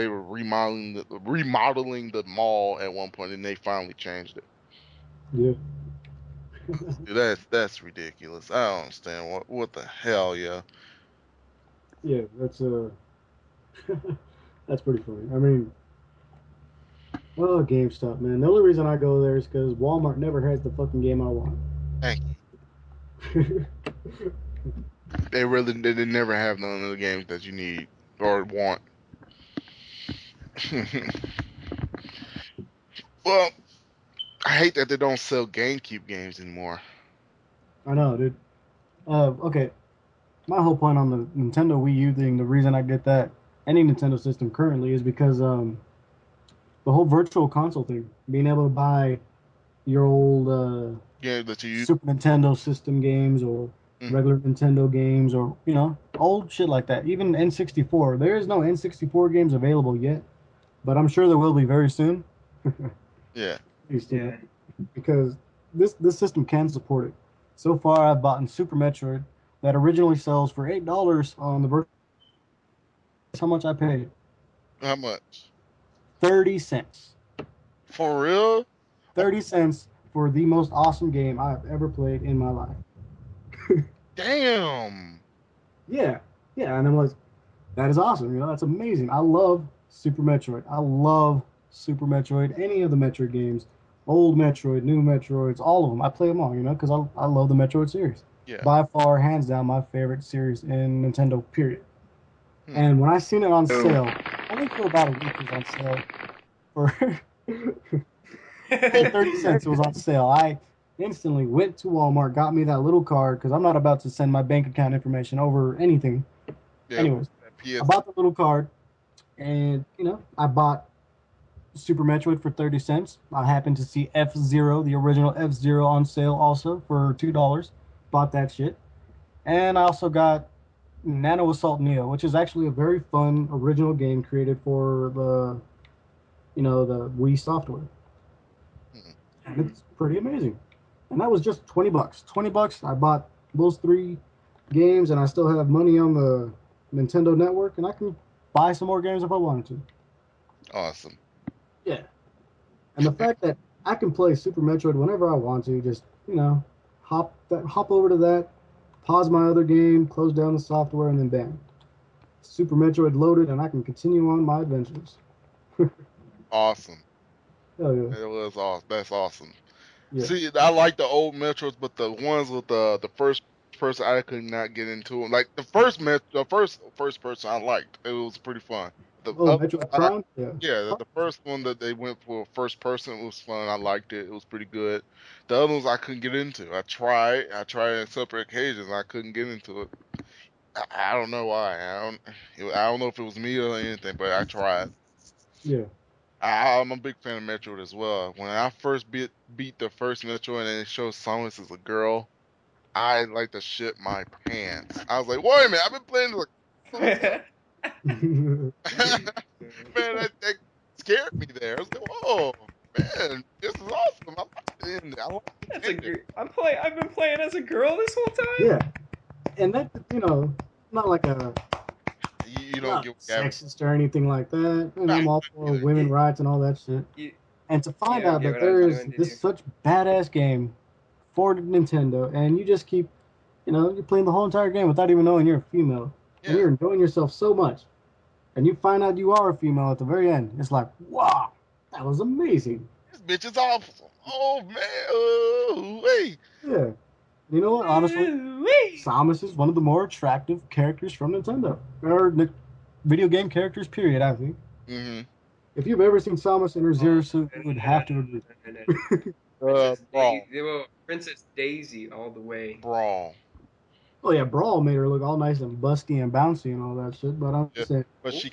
were remodeling the mall at one point, and they finally changed it. Yeah. Dude, that's ridiculous. I don't understand what the hell, yeah. Yeah, that's pretty funny. I mean, oh, GameStop, man. The only reason I go there is because Walmart never has the fucking game I want. Thank you. They never have none of the games that you need or want. Well, I hate that they don't sell GameCube games anymore. I know, dude. Okay. My whole point on the Nintendo Wii U thing, the reason I get that any Nintendo system currently is because the whole virtual console thing, being able to buy your old Yeah, that you use. Super Nintendo system games or Mm, regular Nintendo games or old shit like that. Even N64. There is no N64 games available yet, but I'm sure there will be very soon. yeah. Please do, Yeah. because this system can support it. So far, I've bought in Super Metroid that originally sells for $8 on the virtual. How much I paid? How much? 30 cents. For real? Oh, 30 cents for the most awesome game I've ever played in my life. damn. Yeah, yeah, and I'm like, that is awesome. That's amazing. I love Super Metroid. I love Super Metroid. Any of the Metroid games, old Metroid, new Metroids, all of them. I play them all. Because I love the Metroid series. Yeah. By far, hands down, my favorite series in Nintendo. Period. Hmm. And when I seen it on Oh. sale, only for about a week it was on sale for for 30 cents. It was on sale. I instantly went to Walmart, got me that little card because I'm not about to send my bank account information over anything. Yeah. Anyways, I PS. bought the little card, and I bought Super Metroid for 30 cents. I happened to see F-Zero, the original F-Zero, on sale also for $2. Bought that shit. And I also got Nano Assault Neo, which is actually a very fun original game created for the Wii software. Hmm. And it's pretty amazing. And that was just 20 bucks. 20 bucks. I bought those 3 games, and I still have money on the Nintendo Network, and I can buy some more games if I wanted to. Awesome. Yeah. And the fact that I can play Super Metroid whenever I want to, just hop over to that, pause my other game, close down the software, and then bam, Super Metroid loaded, and I can continue on my adventures. Awesome. Hell yeah, It was awesome. That's awesome. yeah. See, I like the old Metros, but the ones with the first person, I could not get into them. Like the first person, I liked. It was pretty fun. The Oh, other, Metroid Prime, yeah. yeah, the first one that they went for first person was fun. I liked it. It was pretty good. The other ones I couldn't get into. I tried on separate occasions. I couldn't get into it. I don't know why. I don't know if it was me or anything, but I tried. Yeah. I'm a big fan of Metroid as well. When I first beat the first Metroid and it shows Samus as a girl, I like to shit my pants. I was like, wait a minute, I've been playing this like man, that scared me there. I was like, whoa, man, this is awesome. I like the ending. I like the That's a ending. good. I've been playing as a girl this whole time. Yeah, and that not like a You don't not get what Gavin. sexist or anything like that. Nah, I'm all for either. women rights and all that shit. You And to you find don't out get that what I was there is doing, did you? this such badass game for Nintendo, and you just keep, you're playing the whole entire game without even knowing you're a female, and Yeah, you're enjoying yourself so much, and you find out you are a female at the very end. It's like, wow, that was amazing. this bitch is awesome. Oh man, oh hey. Yeah. You know what? Honestly, Ooh-wee. Samus is one of the more attractive characters from Nintendo, video game characters. Period. I think. Mm-hmm. If you've ever seen Samus in her Oh, zero suit, you would have to agree. no. Princess Brawl, Daisy. Well, Princess Daisy all the way. brawl. Oh yeah, Brawl made her look all nice and busty and bouncy and all that shit. But I'm Yeah, just saying, but Oh, she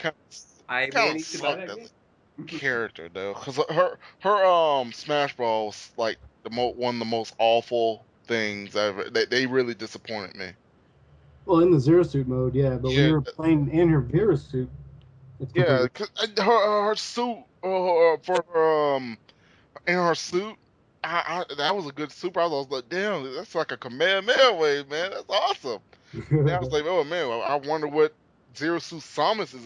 I may kind of need to buy sucked that as game. a character though, because her Smash Bros was like one of the most awful things ever. They really disappointed me. well, in the zero suit mode, yeah. But when Yeah, you're playing in her Vera suit, it's yeah, completely. because her suit for her, in her suit. That was a good super. I was like, damn, that's like a Kamehameha wave, man. That's awesome. Then I was like, oh man, well, I wonder what Zero Suit Samus's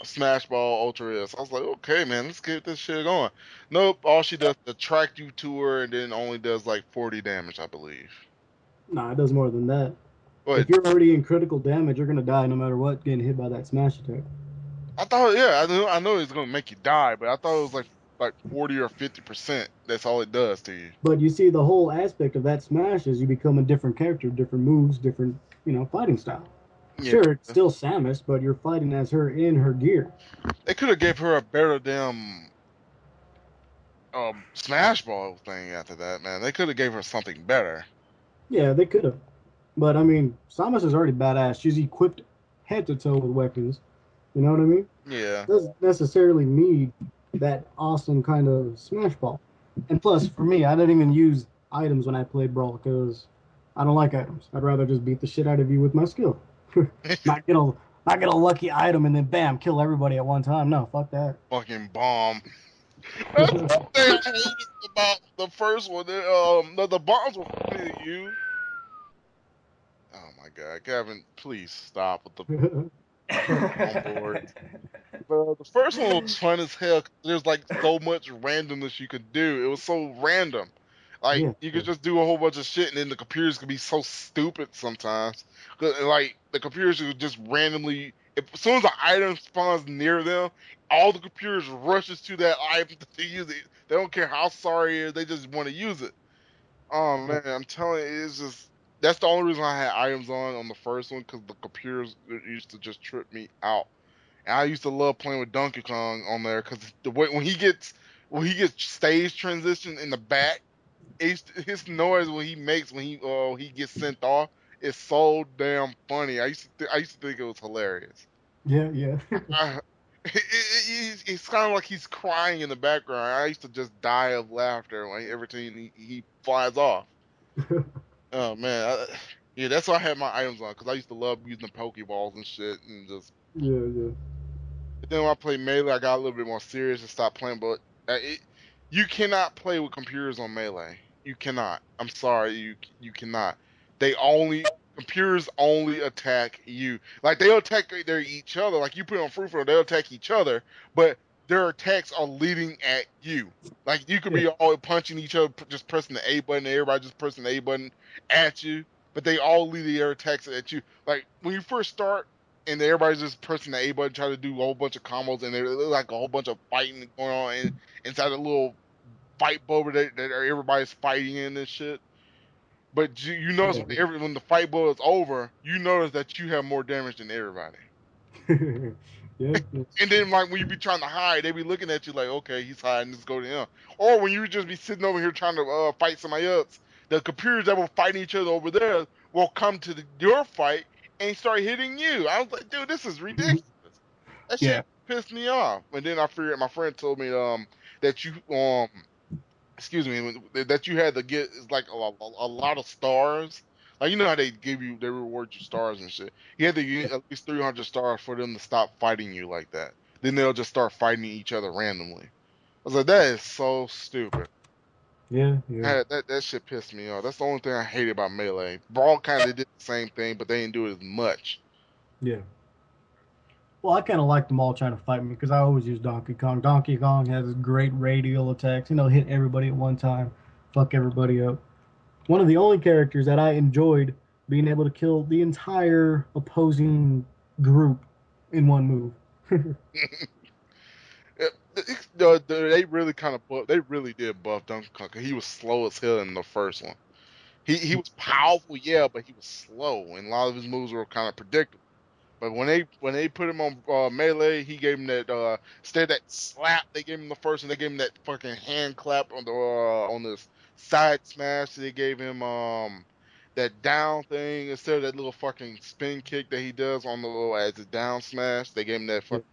Smash Ball Ultra is. I was like, okay, man, let's get this shit going. Nope, all she does is attract you to her, and then only does like 40 damage, I believe. Nah, it does more than that. But If you're already in critical damage, you're gonna die no matter what getting hit by that smash attack. I thought, yeah, I know it's gonna make you die, but I thought it was like 40 or 50%. That's all it does to you. But you see, the whole aspect of that smash is you become a different character, different moves, different fighting style. Yeah, Sure, it's still Samus, but you're fighting as her in her gear. they could have gave her a better damn Smash Ball thing after that, man. They could have gave her something better. Yeah, they could have. But I mean, Samus is already badass. She's equipped head to toe with weapons. You know what I mean? Yeah, Doesn't necessarily need that awesome kind of smash ball. And plus, for me, I didn't even use items when I played Brawl because I don't like items. I'd rather just beat the shit out of you with my skill. not get a not get a lucky item and then bam, kill everybody at one time. No, fuck that. fucking bomb. That's the thing I hated about the first one. The bombs were funny to you. Oh my god, Gavin, please stop with the bomb board. But the first one was fun as hell. 'Cause there's like so much randomness you could do. It was so random. Like Yeah. you could just do a whole bunch of shit, and then the computers could be so stupid sometimes. 'Cause, like the computers would just randomly, if as soon as an item spawns near them, all the computers rushes to that item to use it. They don't care how sorry it is. They just want to use it. Oh man, I'm telling you, it's just that's the only reason I had items on the first one because the computers used to just trip me out. And I used to love playing with Donkey Kong on there because the way when he gets stage transition in the back, his noise when he makes when he gets sent off is so damn funny. I used to think it was hilarious. Yeah, yeah. I, it's kind of like he's crying in the background. I used to just die of laughter when every time he flies off. Oh man, yeah, that's why I had my items on because I used to love using the Pokeballs and shit and just. Yeah, yeah. But then when I played Melee, I got a little bit more serious and stopped playing. But you cannot play with computers on Melee. You cannot. I'm sorry, you cannot. They only computers only attack you. Like they'll attack each other. Like you put on free throw, they'll attack each other, but their attacks are leading at you. Like you could Yeah. be all punching each other, just pressing the A button, and everybody just pressing the A button at you, but they all lead their attacks at you. Like when you first start and everybody's just pressing the A button, trying to do a whole bunch of combos, and there's like a whole bunch of fighting going on inside a little fight bubble that everybody's fighting in this shit. But you notice Yeah, when the fight bubble is over, you notice that you have more damage than everybody. yeah. Yeah, yeah. And then like when you be trying to hide, they be looking at you like, okay, he's hiding, let's go to him. Or when you just be sitting over here trying to fight somebody else, the computers that were fighting each other over there will come to your fight and start hitting you. I was like, dude, this is ridiculous. That Yeah. shit pissed me off. And then I figured my friend told me that you excuse me, that you had to get is like a lot of stars. Like you know how they reward you stars and shit. You had to Yeah, get at least 300 stars for them to stop fighting you like that. Then they'll just start fighting each other randomly. I was like, that is so stupid. yeah, yeah. That shit pissed me off. That's the only thing I hated about Melee. Brawl kind of did the same thing, but they didn't do it as much. Yeah. Well, I kind of like them all trying to fight me because I always use Donkey Kong. Donkey Kong has great radial attacks. Hit everybody at one time, fuck everybody up. One of the only characters that I enjoyed being able to kill the entire opposing group in one move. They really kind of they really did buff Donkey Kong 'cause he was slow as hell in the first one. He was powerful, yeah, but he was slow, and a lot of his moves were kind of predictable. But when they put him on Melee, he gave him that instead of that slap they gave him the first one, they gave him that fucking hand clap on this side smash. They gave him that down thing instead of that little fucking spin kick that he does on the little as a down smash. They gave him that Yeah, fucking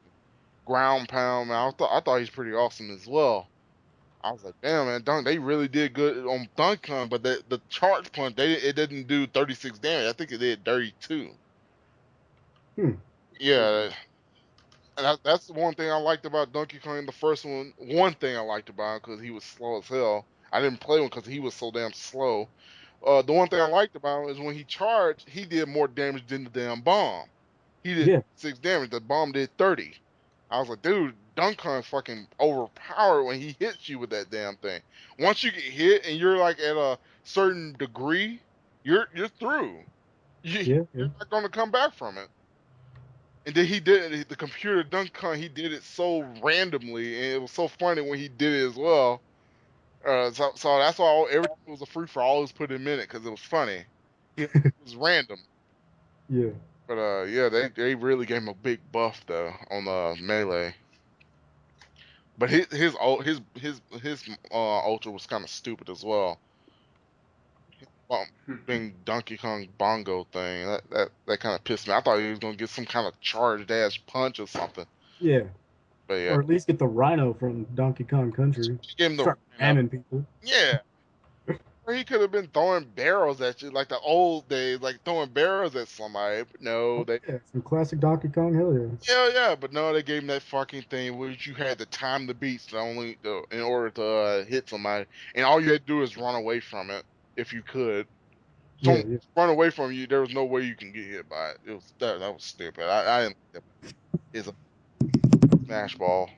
ground pound. Man, I thought he's pretty awesome as well. I was like, damn man, they really did good on Dunk Kong, but the charge punch it didn't do 36 damage. I think it did 32. hmm. Yeah, and that's the one thing I liked about Donkey Kong in the first one. One thing I liked about him because he was slow as hell. I didn't play him because he was so damn slow. The one thing I liked about him is when he charged, he did more damage than the damn bomb. He did Yeah, 6 damage. The bomb did 30. I was like, dude, Duncan's fucking overpowered when he hits you with that damn thing. Once you get hit and you're like at a certain degree, you're through. yeah, yeah, You're not gonna come back from it. And then he did it, the computer Duncan, he did it so randomly, and it was so funny when he did it as well. So that's why everything was a free for all. Always put him in it because it was funny. It was random. yeah. But yeah, they really gave him a big buff though on Melee. But his ultra was kind of stupid as well. Um, Being Donkey Kong bongo thing that kind of pissed me. I thought he was gonna get some kind of charged ass punch or something. Yeah. But yeah, Or at least get the Rhino from Donkey Kong Country. he gave him the Start rhino. ramming people. Yeah, or he could have been throwing barrels at you like the old days, like throwing barrels at somebody. But no, Oh, yeah, some classic Donkey Kong. Hell yeah. yeah, but no, they gave him that fucking thing where you had to time the beats in order to hit somebody, and all you had to do is run away from it if you could. Yeah, Someone yeah. run away from you, there was no way you can get hit by it. That was stupid. I didn't like that. It's a smash ball.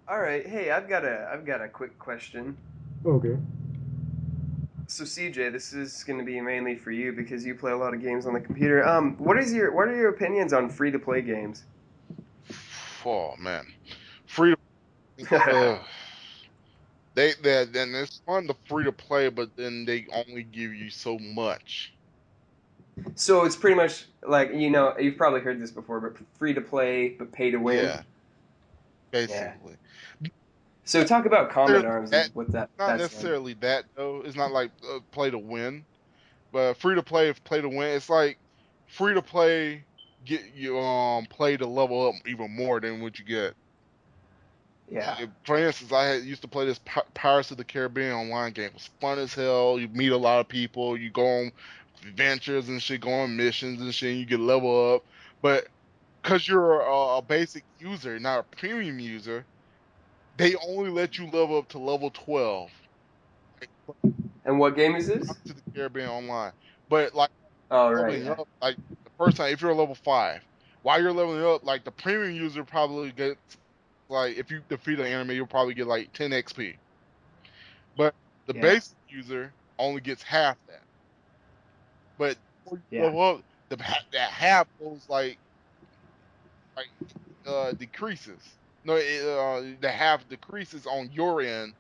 All right, hey, I've got a quick question. Okay. So CJ, this is going to be mainly for you because you play a lot of games on the computer. What are your opinions on free to play games? Oh man, freedom. Uh, then it's fun to free to play, but then they only give you so much. So it's pretty much like, you've probably heard this before, but free to play, but pay to win. Yeah, Yeah. basically. So talk about combat Necessarily arms that and what not that's like. necessarily that though. It's not like play to win, but free to play, if play to win, it's like free to play get you play to level up even more than what you get. Yeah. For instance, used to play this Pirates of the Caribbean online game. It was fun as hell. You meet a lot of people. You go on adventures and shit, go on missions and shit. And you get level up, but because you're a basic user, not a premium user, they only let you level up to level 12. Like, And what game is this? Pirates of the Caribbean online, but like Oh, right. leveling Yeah. up, like the first time, if you're level 5, while you're leveling up, like the premium user probably gets like if you defeat an enemy, you'll probably get like 10 XP. But the Yeah. basic user only gets half that. But before you Yeah. level up, that half goes like decreases. No, the half decreases on your end,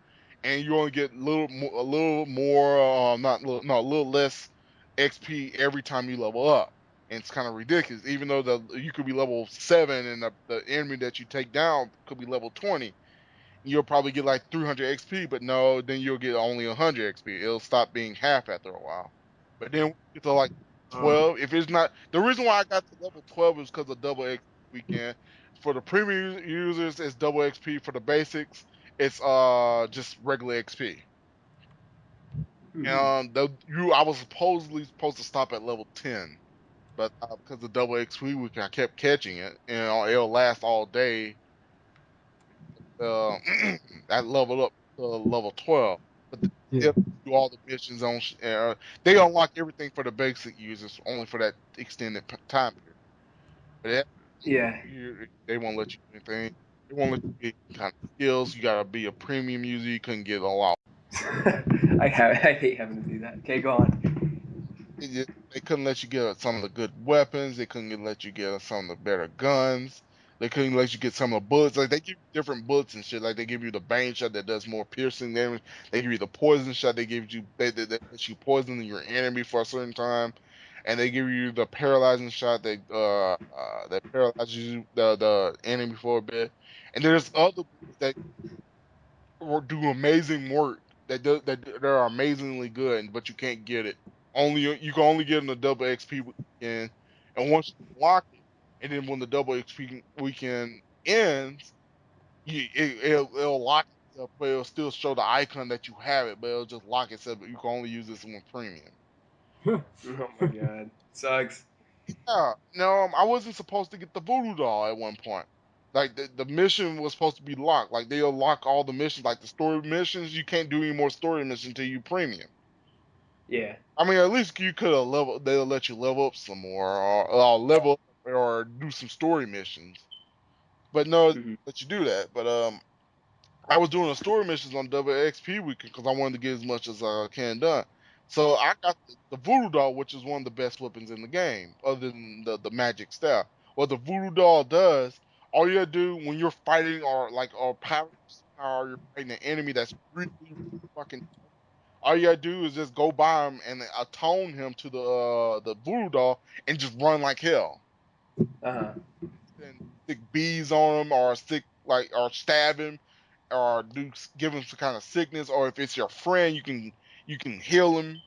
and you only get a little more, not little, no, a little less XP every time you level up. And it's kind of ridiculous, even though you could be level 7 and the enemy that you take down could be level 20. You'll probably get like 300 XP, but no, then you'll get only 100 XP. It'll stop being half after a while. But then when you get to like 12, if it's not the reason why I got to level 12 is because of double XP weekend. For the premium users, it's double XP. For the basics, it's just regular XP. Mhm. And I was supposed to stop at level 10, but because of double XP weekend, I kept catching it, and it'll last all day. uh, I leveled up to level 12. But Yeah. they'll do all the missions on. They unlock everything for the basic users only for that extended time period. But Yeah. they won't let you do anything. They won't let you get kind of skills. You gotta be a premium user. You couldn't get a lot. I hate having to do that. Okay, go on. They couldn't let you get some of the good weapons. They couldn't let you get some of the better guns. They couldn't let you get some of the bullets. Like they give you different bullets and shit. Like they give you the bane shot that does more piercing damage. They give you the poison shot. They let you poison your enemy for a certain time, and they give you the paralyzing shot that paralyzes the enemy for a bit. And there's other bullets that do amazing work that they're amazingly good, but you can't get it. Only you can only get in the double XP weekend, and once you unlock it, and then when the double XP weekend ends, it'll lock itself, but it'll still show the icon that you have it, but it'll just lock itself. But you can only use this one premium. Oh my god, sucks. Yeah, no, I wasn't supposed to get the voodoo doll at one point. Like the mission was supposed to be locked. Like they'll lock all the missions, like the story missions. You can't do any more story missions until you premium. Yeah. I mean, at least you could have level. They'll let you level up some more, or level up or do some story missions. But no, they Hmm. let you do that. But I was doing the story missions on double XP weekend because I wanted to get as much as I can done. So I got the voodoo doll, which is one of the best weapons in the game, other than the magic staff. What the voodoo doll does, all you gotta do when you're fighting or pirates or you're fighting an enemy that's really, really fucking, all you gotta do is just go by him and atone him to the voodoo doll and just run like hell Uh-huh. and stick bees on him or or stab him or give him some kind of sickness, or if it's your friend you can heal him,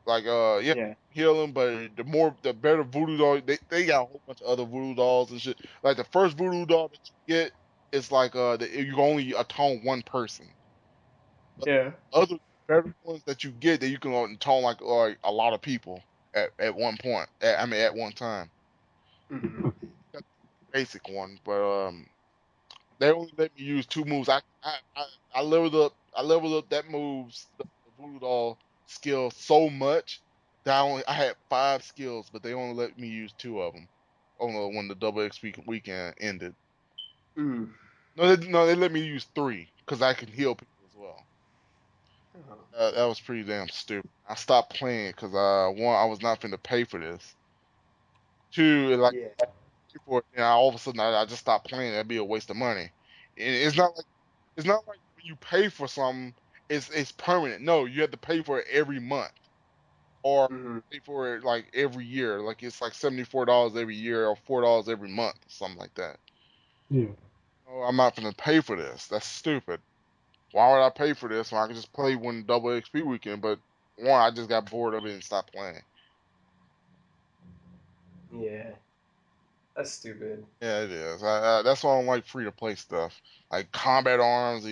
yeah, Yeah. heal him. But the better voodoo doll, they got a whole bunch of other voodoo dolls and shit. Like the first voodoo doll that you get is like you can only atone one person, but Yeah. other better ones that you get that you can atone like a lot of people at one point, I mean at one time. Hmm. That's the basic one, but they only let me use two moves. I leveled up that moves the voodoo doll skill so much that I had 5 skills, but they only let me use two of them. On when the double XP weekend ended. Mm. No, they let me use three because I can heal people as well. Oh. That was pretty damn stupid. I stopped playing because one, I was not finna pay for this. Two, like Yeah. for it, and all of a sudden I just stopped playing. That'd be a waste of money. And it's not like when you pay for something, it's permanent. No, you have to pay for it every month, or Hmm. pay for it like every year. Like it's like $74 every year or $4 every month, something like that. Yeah. Oh, I'm not gonna pay for this. That's stupid. Why would I pay for this when I can just play one double XP weekend? But one, I just got bored of it and stopped playing. Yeah, that's stupid. Yeah, it is. That's why I don't like free to play stuff like Combat Arms.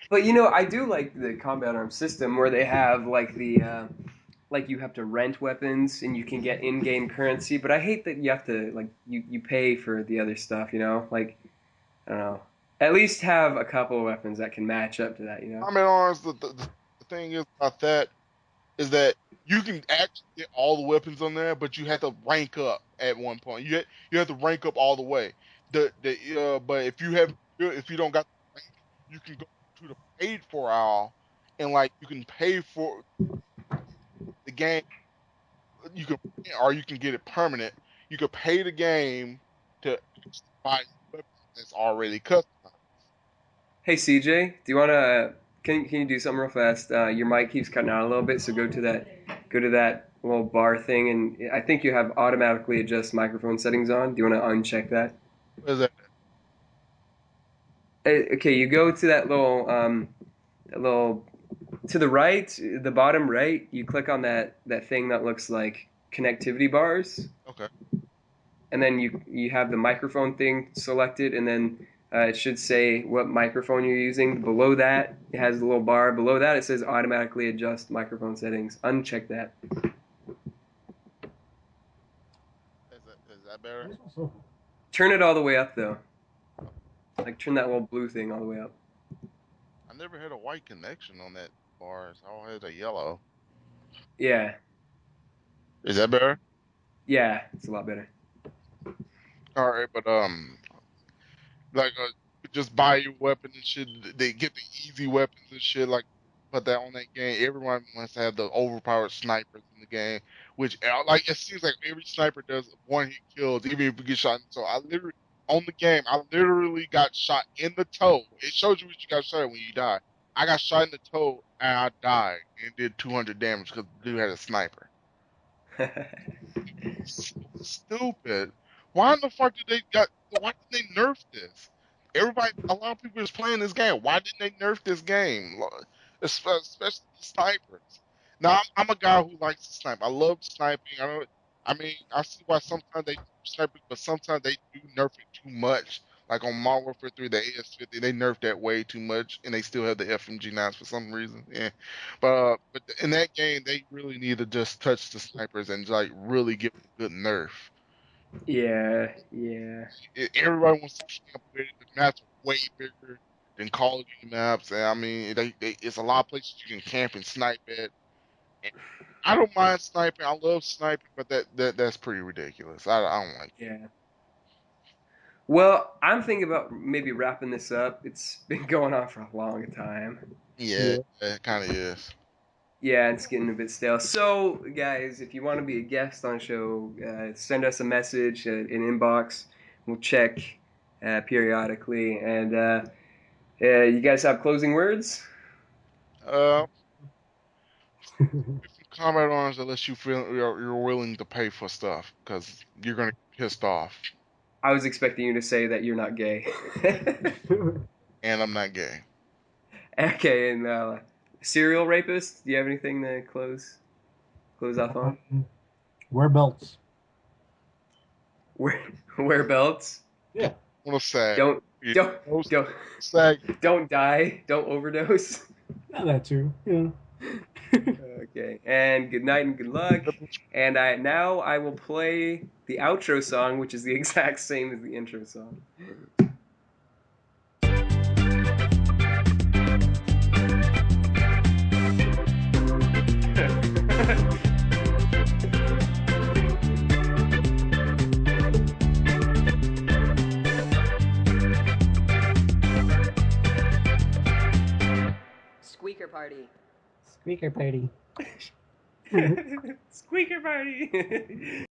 But I do like the combat arms system where they have like the like you have to rent weapons and you can get in-game currency. But I hate that you have to like you pay for the other stuff. Like I don't know. At least have a couple of weapons that can match up to that. Combat Arms. The thing is about that is that you can actually get all the weapons on there, but you have to rank up at one point. You have to rank up all the way. But if you don't got the rank, you can go to the paid for aisle and like you can pay for the game. You can or you can get it permanent. You could pay the game to buy weapons that's already customized. Hey CJ, do you wanna can you do something real fast? Your mic keeps cutting out a little bit, so go to that little bar thing, and I think you have automatically adjust microphone settings on. Do you want to uncheck that? What is that? Okay, you go to that little to the right, the bottom right. You click on that thing that looks like connectivity bars, Okay. and then you have the microphone thing selected, and then it should say what microphone you're using. Below that, it has a little bar. Below that, it says automatically adjust microphone settings. Uncheck that. Is that better? This one's so cool. Turn it all the way up though. Like turn that little blue thing all the way up. I never had a white connection on that bars. I always had a yellow. Yeah, Is that better? yeah, it's a lot better. All right, but like just buy your weapon and shit. They get the easy weapons and shit. Like put that on that game. Everyone wants to have the overpowered snipers in the game, which like it seems like every sniper does one hit kills, even if you get shot in the toe. I literally on the game, I literally got shot in the toe. It shows you what you got shot at when you die. I got shot in the toe and I died and did 200 damage because the dude had a sniper. So stupid. Why in the fuck did they got? Why didn't they nerf this? Everybody, a lot of people is playing this game. Why didn't they nerf this game? Especially the snipers. Now I'm a guy who likes to snipe. I love sniping. I don't. I mean, I see why sometimes they nerf snipers, but sometimes they do nerf it too much. Like on Modern Warfare 3, the AS-50, they nerfed that way too much, and they still have the FMG9s for some reason. Yeah, but in that game, they really need to just touch the snipers and like really give a good nerf. Yeah, yeah. Everybody wants to camp with it. The maps are way bigger than Call of Duty maps, and I mean, it's a lot of places you can camp and snipe at. And I don't mind sniping. I love sniping, but that's pretty ridiculous. I don't like it. Yeah. Well, I'm thinking about maybe wrapping this up. It's been going on for a long time. Yeah, Yeah. it kind of is. Yeah, it's getting a bit stale. So, guys, if you want to be a guest on the show, send us a message, in inbox. We'll check periodically. And you guys have closing words? Uh, Comment on it unless you feel you're willing to pay for stuff because you're gonna get pissed off. I was expecting you to say that you're not gay. And I'm not gay. Okay, and serial rapist. Do you have anything to close off on? Wear belts. Wear wear belts. Yeah. I'm gonna say Don't you don't know, don't say don't die. Don't overdose. Not that too. Yeah. Okay, and good night and good luck. And now I will play the outro song, which is the exact same as the intro song. Squeaker party. Squeaker party. Squeaker party.